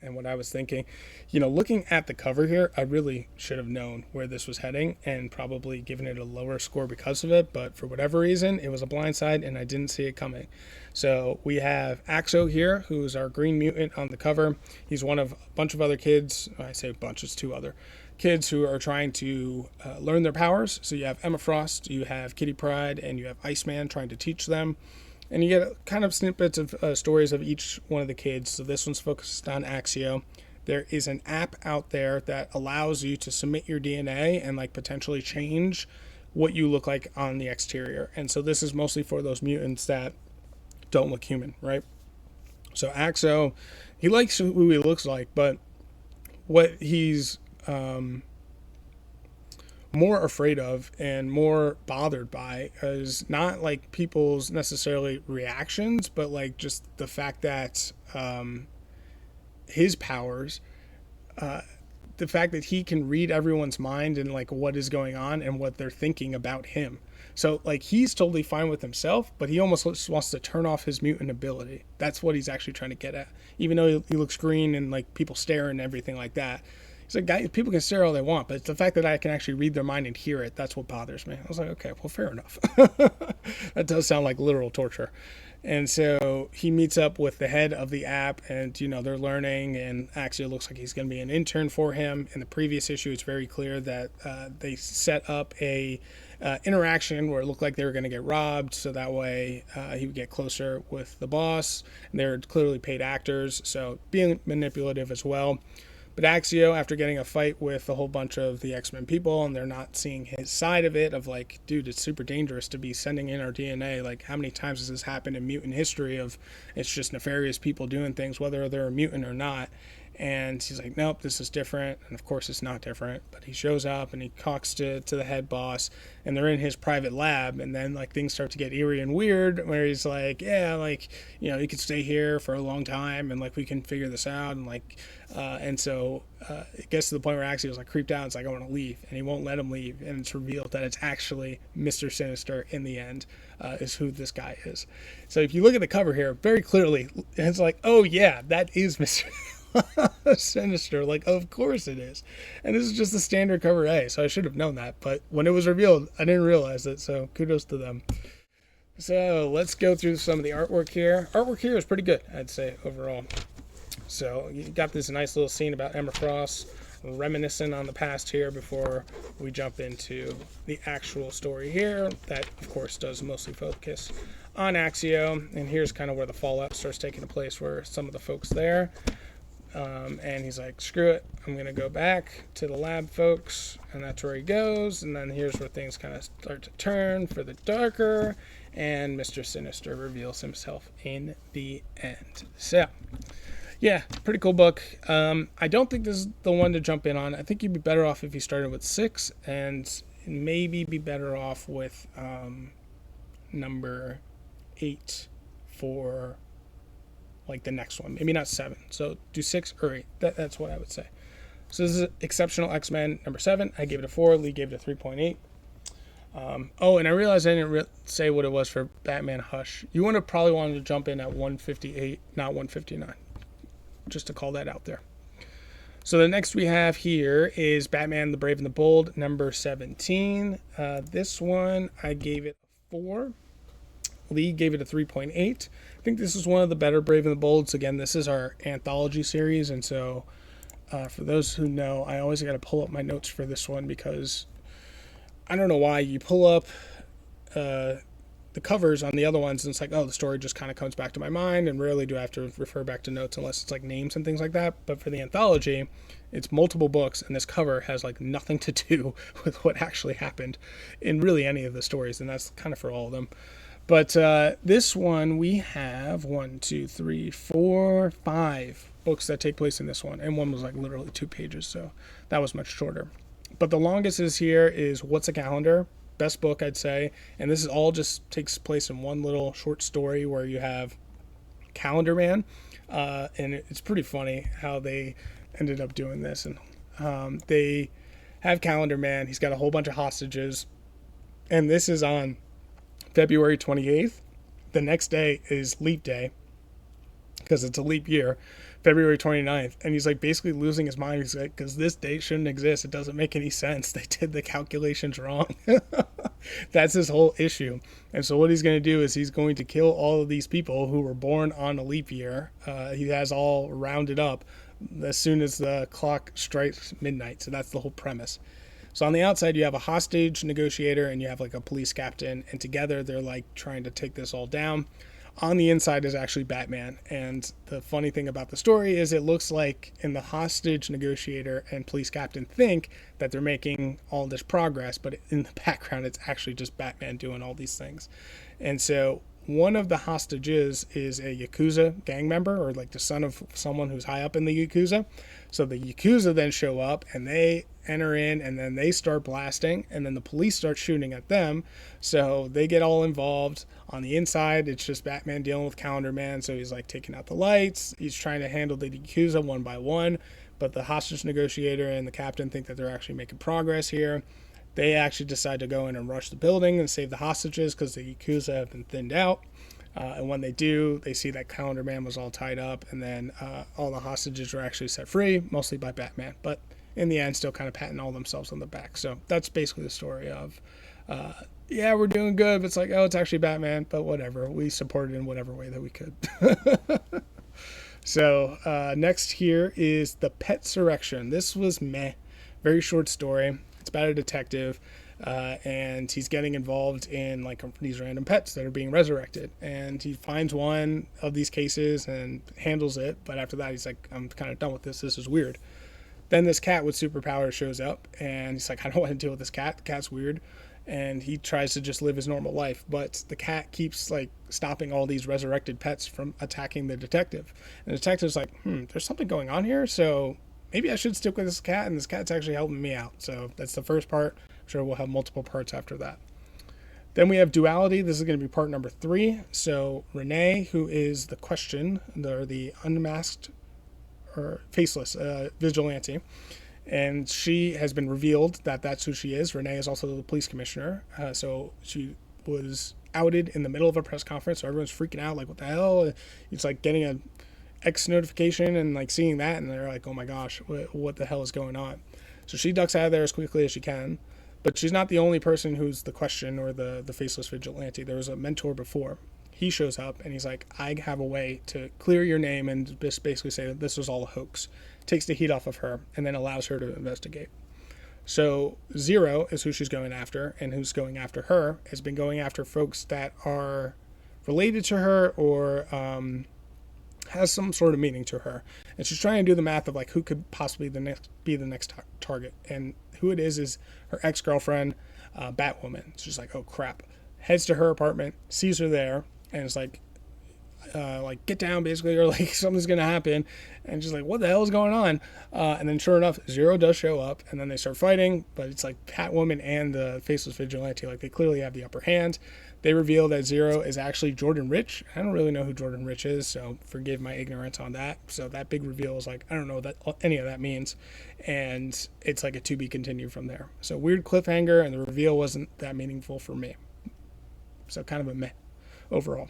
And what I was thinking, looking at the cover here, I really should have known where this was heading and probably given it a lower score because of it. But for whatever reason, it was a blindside and I didn't see it coming. So we have Axo here, who's our green mutant on the cover. He's one of a bunch of other kids. I say a bunch, it's 2 other kids who are trying to learn their powers. So you have Emma Frost, you have Kitty Pryde, and you have Iceman trying to teach them. And you get kind of snippets of stories of each one of the kids. So this one's focused on Axio. There is an app out there that allows you to submit your DNA and like potentially change what you look like on the exterior. And so this is mostly for those mutants that don't look human, right? So Axo, he likes who he looks like, but what he's more afraid of and more bothered by is not like people's necessarily reactions, but like just the fact that his powers, the fact that he can read everyone's mind and like what is going on and what they're thinking about him. So like he's totally fine with himself, but he almost wants to turn off his mutant ability. That's what he's actually trying to get at. Even though he looks green and like people stare and everything like that. He's like, guys, people can stare all they want, but it's the fact that I can actually read their mind and hear it. That's what bothers me. I was like, okay, well, fair enough. That does sound like literal torture. And so he meets up with the head of the app and, they're learning, and actually it looks like he's going to be an intern for him. In the previous issue, it's very clear that they set up a interaction where it looked like they were going to get robbed. So that way he would get closer with the boss. And they're clearly paid actors, so being manipulative as well. But Axio, after getting a fight with a whole bunch of the X-Men people, and they're not seeing his side of it, of like, dude, it's super dangerous to be sending in our DNA. Like, how many times has this happened in mutant history of it's just nefarious people doing things, whether they're a mutant or not? And he's like, nope, this is different. And of course it's not different. But he shows up and he talks to the head boss, and they're in his private lab. And then like things start to get eerie and weird, where he's like, yeah, like, you could stay here for a long time and like we can figure this out. And like, and so it gets to the point where Axio's like creeped out. It's like, I want to leave. And he won't let him leave. And it's revealed that it's actually Mr. Sinister in the end, is who this guy is. So if you look at the cover here, very clearly, it's like, oh yeah, that is Mr. Sinister. Like, of course it is. And this is just the standard cover A, so I should have known that. But when it was revealed, I didn't realize it, so kudos to them. So let's go through some of the artwork here. Artwork here is pretty good, I'd say, overall. So you got this nice little scene about Emma Frost reminiscing on the past here before we jump into the actual story here. That, of course, does mostly focus on Axio. And here's kind of where the fallout starts taking place, where some of the folks there. And he's like, screw it, I'm going to go back to the lab, folks. And that's where he goes. And then here's where things kind of start to turn for the darker. And Mr. Sinister reveals himself in the end. So, yeah, pretty cool book. I don't think this is the one to jump in on. I think you'd be better off if you started with 6. And maybe be better off with number 8 for... like the next one. Maybe not 7. So do 6 or 8. That's what I would say. So this is Exceptional X-Men number 7. I gave it a 4. Lee gave it a 3.8. And I realized I didn't say what it was for Batman Hush. You would have probably wanted to jump in at 158, not 159. Just to call that out there. So the next we have here is Batman the Brave and the Bold, number 17. This one, I gave it a 4. Lee gave it a 3.8. I think this is one of the better Brave and the Bolds. Again, this is our anthology series, and so for those who know, I always got to pull up my notes for this one because I don't know why. You pull up the covers on the other ones, and it's like, oh, the story just kind of comes back to my mind, and rarely do I have to refer back to notes unless it's like names and things like that. But for the anthology, it's multiple books, and this cover has like nothing to do with what actually happened in really any of the stories, and that's kind of for all of them. But this one, we have 5 books that take place in this one, and one was like literally 2 pages, so that was much shorter. But the longest is here is What's a Calendar? Best book, I'd say. And this is all just takes place in one little short story where you have Calendar Man. And it's pretty funny how they ended up doing this. And they have Calendar Man. He's got a whole bunch of hostages. And this is on February 28th. The next day is Leap Day, because it's a leap year, February 29th. And he's like basically losing his mind. He's like, because this date shouldn't exist. It doesn't make any sense. They did the calculations wrong. That's his whole issue. And so what he's going to do is he's going to kill all of these people who were born on a leap year. He has all rounded up as soon as the clock strikes midnight. So that's the whole premise. So on the outside, you have a hostage negotiator and you have like a police captain. And together they're like trying to take this all down. On the inside is actually Batman. And the funny thing about the story is it looks like in the hostage negotiator and police captain think that they're making all this progress, but in the background, it's actually just Batman doing all these things. And so one of the hostages is a Yakuza gang member, or like the son of someone who's high up in the Yakuza. So the Yakuza then show up and they enter in, and then they start blasting, and then the police start shooting at them. So they get all involved. On the inside, it's just Batman dealing with Calendar Man. So he's like taking out the lights. He's trying to handle the Yakuza one by one. But the hostage negotiator and the captain think that they're actually making progress here. They actually decide to go in and rush the building and save the hostages because the Yakuza have been thinned out. And when they do, they see that Calendar Man was all tied up, and then all the hostages were actually set free, mostly by Batman. But in the end, still kind of patting all themselves on the back. So that's basically the story of, yeah, we're doing good, but it's like, oh, it's actually Batman, but whatever. We supported in whatever way that we could. So next here is The Petsurrection. This was meh. Very short story. It's about a detective. And he's getting involved in like these random pets that are being resurrected, and he finds one of these cases and handles it, but after that he's like, I'm kind of done with this is weird. Then this cat with superpowers shows up, and he's like, I don't want to deal with this cat. The cat's weird, and he tries to just live his normal life, but the cat keeps like stopping all these resurrected pets from attacking the detective, and the detective's like, there's something going on here, so maybe I should stick with this cat, and this cat's actually helping me out. So that's the first part. Sure, we'll have multiple parts after that. Then we have Duality. This is going to be part number 3. So Renee, who is the Question, or the unmasked or faceless vigilante, and she has been revealed that that's who she is. Renee is also the police commissioner. So she was outed in the middle of a press conference, so everyone's freaking out, like, what the hell? It's like getting a X notification and like seeing that, and they're like, oh my gosh, what the hell is going on? So she ducks out of there as quickly as she can. But she's not the only person who's the Question or the faceless vigilante. There was a mentor before. He shows up and he's like, I have a way to clear your name and just basically say that this was all a hoax. Takes the heat off of her and then allows her to investigate. So Zero is who she's going after, and who's going after her has been going after folks that are related to her or has some sort of meaning to her. And she's trying to do the math of like who could possibly be the next target. And who it is her ex-girlfriend, Batwoman. She's like, oh crap. Heads to her apartment, sees her there, and is like, like get down basically, or like something's gonna happen. And she's like, what the hell is going on? And then sure enough, Zero does show up, and then they start fighting. But it's like Catwoman and the Faceless Vigilante, like they clearly have the upper hand. They reveal that Zero is actually Jordan Rich. I don't really know who Jordan Rich is, so forgive my ignorance on that. So that big reveal is like, I don't know what any of that means. And it's like a to be continued from there. So weird cliffhanger, and the reveal wasn't that meaningful for me. So kind of a meh overall.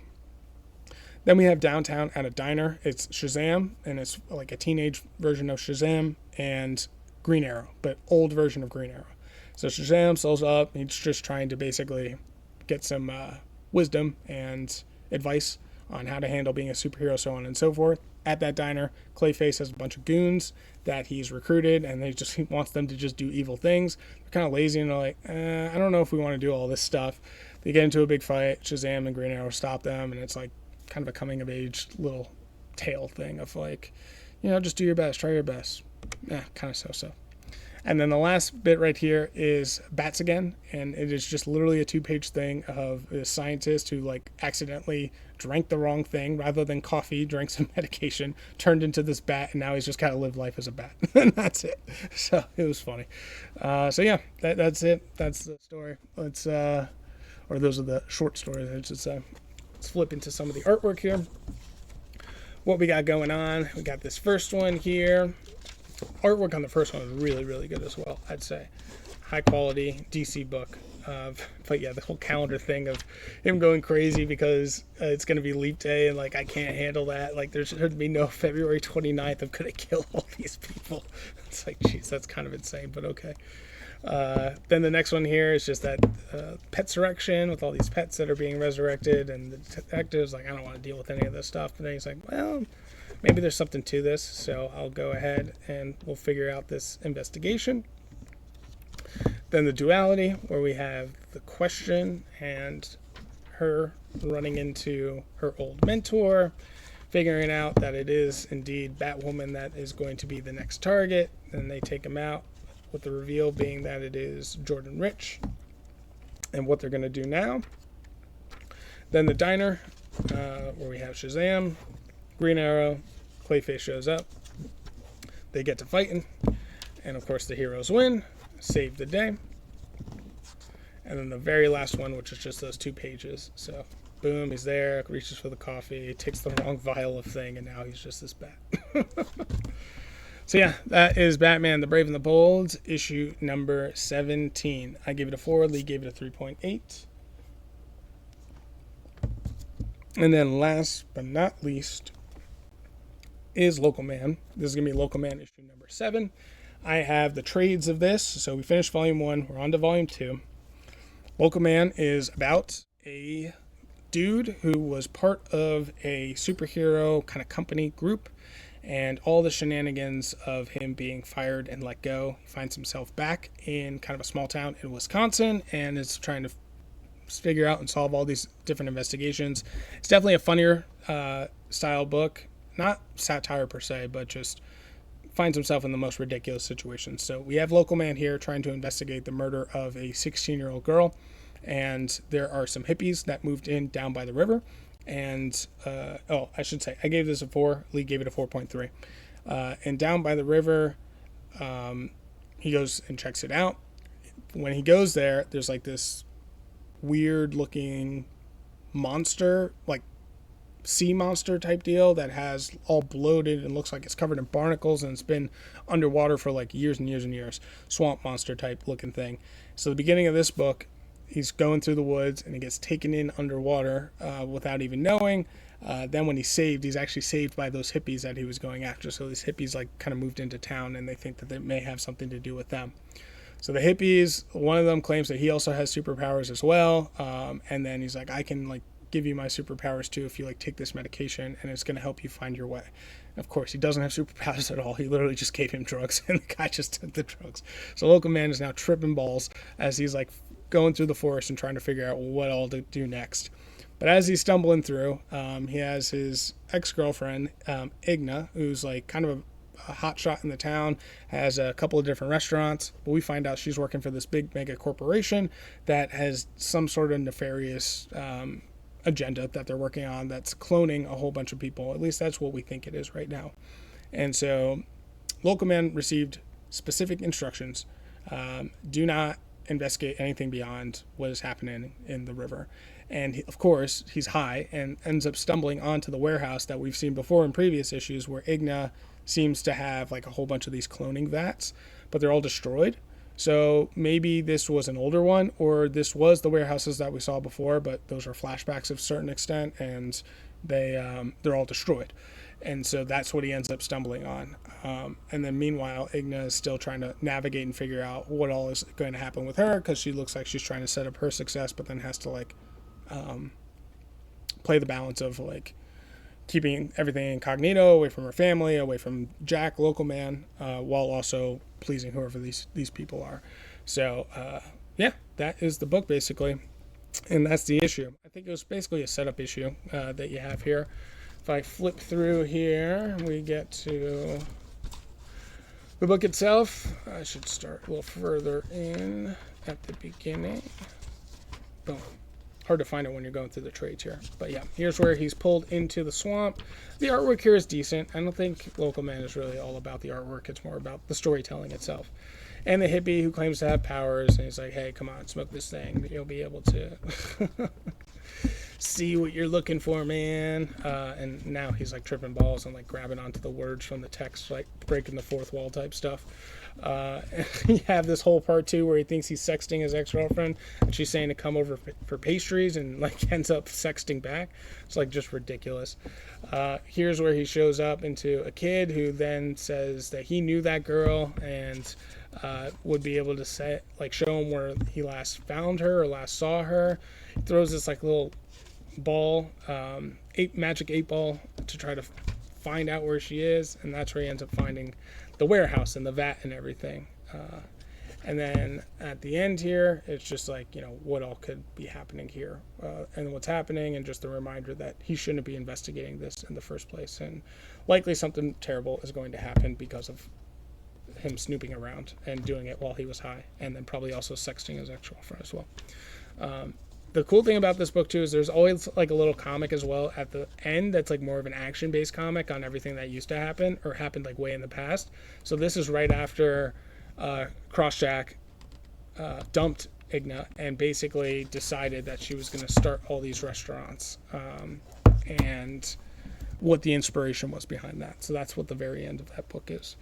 Then we have Downtown at a Diner. It's Shazam, and it's like a teenage version of Shazam and Green Arrow, but old version of Green Arrow. So Shazam sells up. He's just trying to basically get some wisdom and advice on how to handle being a superhero, so on and so forth. At that diner, Clayface has a bunch of goons that he's recruited, and he wants them to just do evil things. They're kind of lazy, and they're like, I don't know if we want to do all this stuff. They get into a big fight. Shazam and Green Arrow stop them, and it's like kind of a coming-of-age little tale thing of like, just do your best, try your best. Kind of so-so. And then the last bit right here is Bats Again, and it is just literally a 2-page thing of a scientist who like accidentally drank the wrong thing rather than coffee, drank some medication, turned into this bat, and now he's just got to live life as a bat. And that's it. So it was funny. So yeah, that's it. That's the story. Or those are the short stories. Let's flip into some of the artwork here. What we got going on? We got this first one here. Artwork on the first one is really, really good as well, I'd say. High quality DC book. But yeah, the whole calendar thing of him going crazy because it's going to be Leap Day, and like I can't handle that. Like there should be no February 29th. I'm going to kill all these people. It's like, geez, that's kind of insane, but okay. Then the next one here is just that petsurrection with all these pets that are being resurrected, and the detective's like, I don't want to deal with any of this stuff. But then he's like, well, maybe there's something to this, so I'll go ahead and we'll figure out this investigation. Then the duality, where we have the Question and her running into her old mentor, figuring out that it is indeed Batwoman that is going to be the next target. Then they take him out, with the reveal being that it is Jordan Rich and what they're going to do now. Then the diner, where we have Shazam, Green Arrow, Clayface shows up. They get to fighting, and of course the heroes win, save the day. And then the very last one, which is just those 2 pages. So boom, he's there, reaches for the coffee, takes the wrong vial of thing, and now he's just this bat. So yeah, that is Batman the Brave and the Bold, issue number 17. I gave it a 4, Lee gave it a 3.8. And then last but not least is Local Man. This is going to be Local Man issue number 7. I have the trades of this. So we finished volume 1. We're on to volume 2. Local Man is about a dude who was part of a superhero kind of company group, and all the shenanigans of him being fired and let go. He finds himself back in kind of a small town in Wisconsin and is trying to figure out and solve all these different investigations. It's definitely a funnier style book. Not satire per se, but just finds himself in the most ridiculous situations. So we have Local Man here trying to investigate the murder of a 16-year-old girl. And there are some hippies that moved in down by the river. And, I should say, I gave this a 4. Lee gave it a 4.3. And down by the river, he goes and checks it out. When he goes there, there's like this weird looking monster, like sea monster type deal that has all bloated and looks like it's covered in barnacles, and it's been underwater for like years and years and years. Swamp monster type looking thing. So the beginning of this book, he's going through the woods and he gets taken in underwater without even knowing. Then when he's actually saved by those hippies that he was going after. So these hippies like kind of moved into town, and they think that they may have something to do with them. So the hippies, one of them claims that he also has superpowers as well. And then he's like, I can like give you my superpowers too if you like take this medication, and it's going to help you find your way. Of course, he doesn't have superpowers at all. He literally just gave him drugs, and the guy just took the drugs. So Local Man is now tripping balls as he's like going through the forest and trying to figure out what all to do next. But as he's stumbling through, he has his ex-girlfriend, Igna, who's like kind of a hot shot in the town, has a couple of different restaurants. But we find out she's working for this big mega corporation that has some sort of nefarious agenda that they're working on that's cloning a whole bunch of people. At least that's what we think it is right now. And so Local Man received specific instructions. Do not investigate anything beyond what is happening in the river. And of course, he's high and ends up stumbling onto the warehouse that we've seen before in previous issues, where Igna seems to have like a whole bunch of these cloning vats, but they're all destroyed. So maybe this was an older one, or this was the warehouses that we saw before, but those are flashbacks of a certain extent, and they're all destroyed. And so that's what he ends up stumbling on. And then meanwhile, Igna is still trying to navigate and figure out what all is going to happen with her, because she looks like she's trying to set up her success, but then has to like play the balance of like keeping everything incognito, away from her family, away from Jack, Local Man, while also pleasing whoever these people are. So yeah, that is the book basically, and that's the issue. I think it was basically a setup issue that you have here. If I flip through here, we get to the book itself. I should start a little further in at the beginning. Boom. Hard to find it when you're going through the trades here. But yeah, here's where he's pulled into the swamp. The artwork here is decent. I don't think Local Man is really all about the artwork. It's more about the storytelling itself. And the hippie who claims to have powers, and he's like, hey, come on, smoke this thing. You'll be able to see what you're looking for, man. And now he's like tripping balls and like grabbing onto the words from the text, like breaking the fourth wall type stuff. You have this whole part too where he thinks he's sexting his ex-girlfriend, and she's saying to come over for pastries, and like ends up sexting back. It's like just ridiculous. Here's where he shows up into a kid who then says that he knew that girl and would be able to show him where he last found her or last saw her. He throws this like little ball, magic 8-ball, to try to find out where she is, and that's where he ends up finding the warehouse and the vat and everything. And then at the end here, it's just like, what all could be happening here, and what's happening, and just a reminder that he shouldn't be investigating this in the first place, and likely something terrible is going to happen because of him snooping around and doing it while he was high, and then probably also sexting his ex-girlfriend as well. The cool thing about this book too is there's always like a little comic as well at the end that's like more of an action-based comic on everything that used to happen or happened like way in the past. So this is right after Crossjack dumped Igna and basically decided that she was going to start all these restaurants, and what the inspiration was behind that. So that's what the very end of that book is.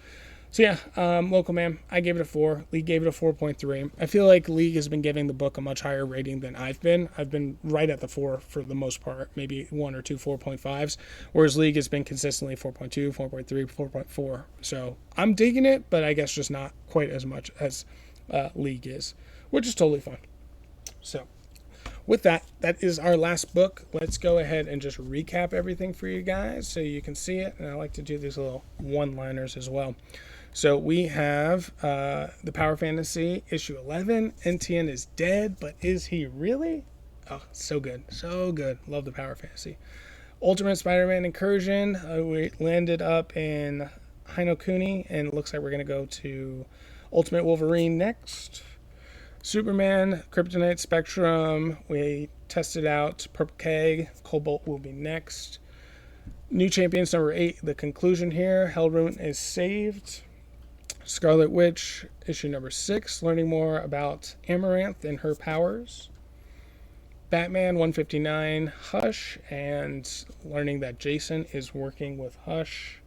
So yeah, Local Man, I gave it a 4. Lee gave it a 4.3. I feel like Lee has been giving the book a much higher rating than I've been. I've been right at the 4 for the most part, maybe 1 or 2 4.5s, whereas Lee has been consistently 4.2, 4.3, 4.4. So I'm digging it, but I guess just not quite as much as League is, which is totally fine. So with that is our last book. Let's go ahead and just recap everything for you guys so you can see it. And I like to do these little one-liners as well. So we have the Power Fantasy issue 11. Etienne is dead, but is he really? Oh, so good. So good. Love the Power Fantasy. Ultimate Spider-Man Incursion. We landed up in Hinokuni, and it looks like we're going to go to Ultimate Wolverine next. Superman, Kryptonite, Spectrum. We tested out Purple Keg. Cobalt will be next. New Champions number 8. The conclusion here. Hellruin is saved. Scarlet Witch, issue number 6, learning more about Amaranth and her powers. Batman 159, Hush, and learning that Jason is working with Hush.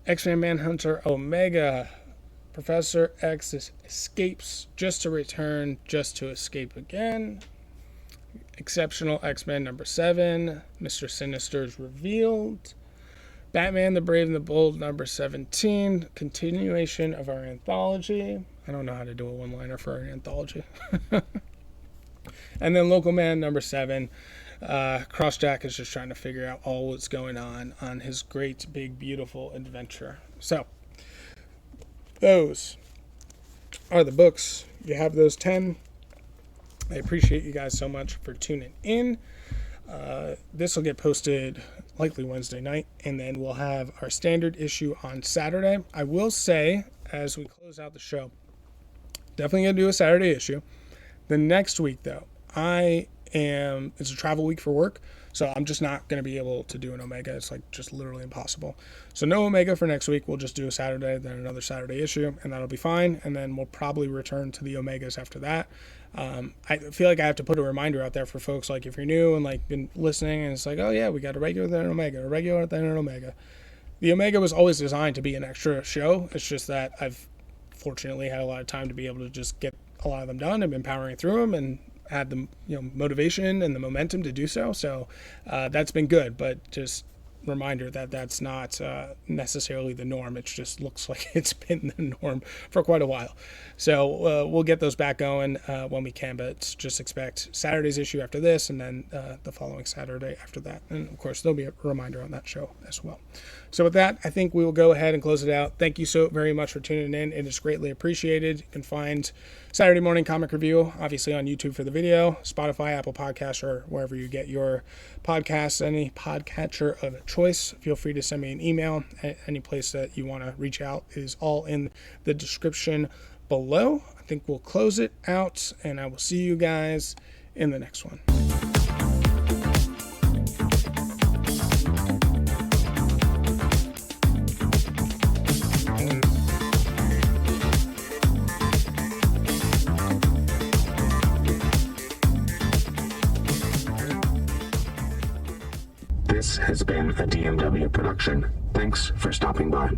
X-Manhunt Omega, Professor X escapes just to return, just to escape again. Exceptional X-Men number 7, Mr. Sinister is revealed. Batman the Brave and the Bold number 17, continuation of our anthology. I don't know how to do a one-liner for our anthology. And then Local Man number 7. Crossjack is just trying to figure out all what's going on his great, big, beautiful adventure. So those are the books. You have those 10. I appreciate you guys so much for tuning in. This will get posted likely Wednesday night, and then we'll have our standard issue on Saturday. I will say, as we close out the show, definitely going to do a Saturday issue. The next week, though, I it's a travel week for work, so I'm just not going to be able to do an Omega. It's like just literally impossible. So no Omega for next week. We'll just do a Saturday, then another Saturday issue, and that'll be fine. And then we'll probably return to the Omegas after that. I feel like I have to put a reminder out there for folks, like if you're new and like been listening and it's like, oh yeah, we got a regular, then an Omega, a regular, then an Omega. The Omega was always designed to be an extra show. It's just that I've fortunately had a lot of time to be able to just get a lot of them done. I've been powering through them and had the motivation and the momentum to do so. So that's been good, but just reminder that that's not necessarily the norm. It just looks like it's been the norm for quite a while. So we'll get those back going when we can, but just expect Saturday's issue after this, and then the following Saturday after that. And of course, there'll be a reminder on that show as well. So with that, I think we will go ahead and close it out. Thank you so very much for tuning in. It is greatly appreciated. You can find Saturday Morning Comic Review, obviously on YouTube for the video, Spotify, Apple Podcasts, or wherever you get your podcasts, any podcatcher of choice. Feel free to send me an email. Any place that you want to reach out is all in the description below. I think we'll close it out, and I will see you guys in the next one. This has been a DMW production. Thanks for stopping by.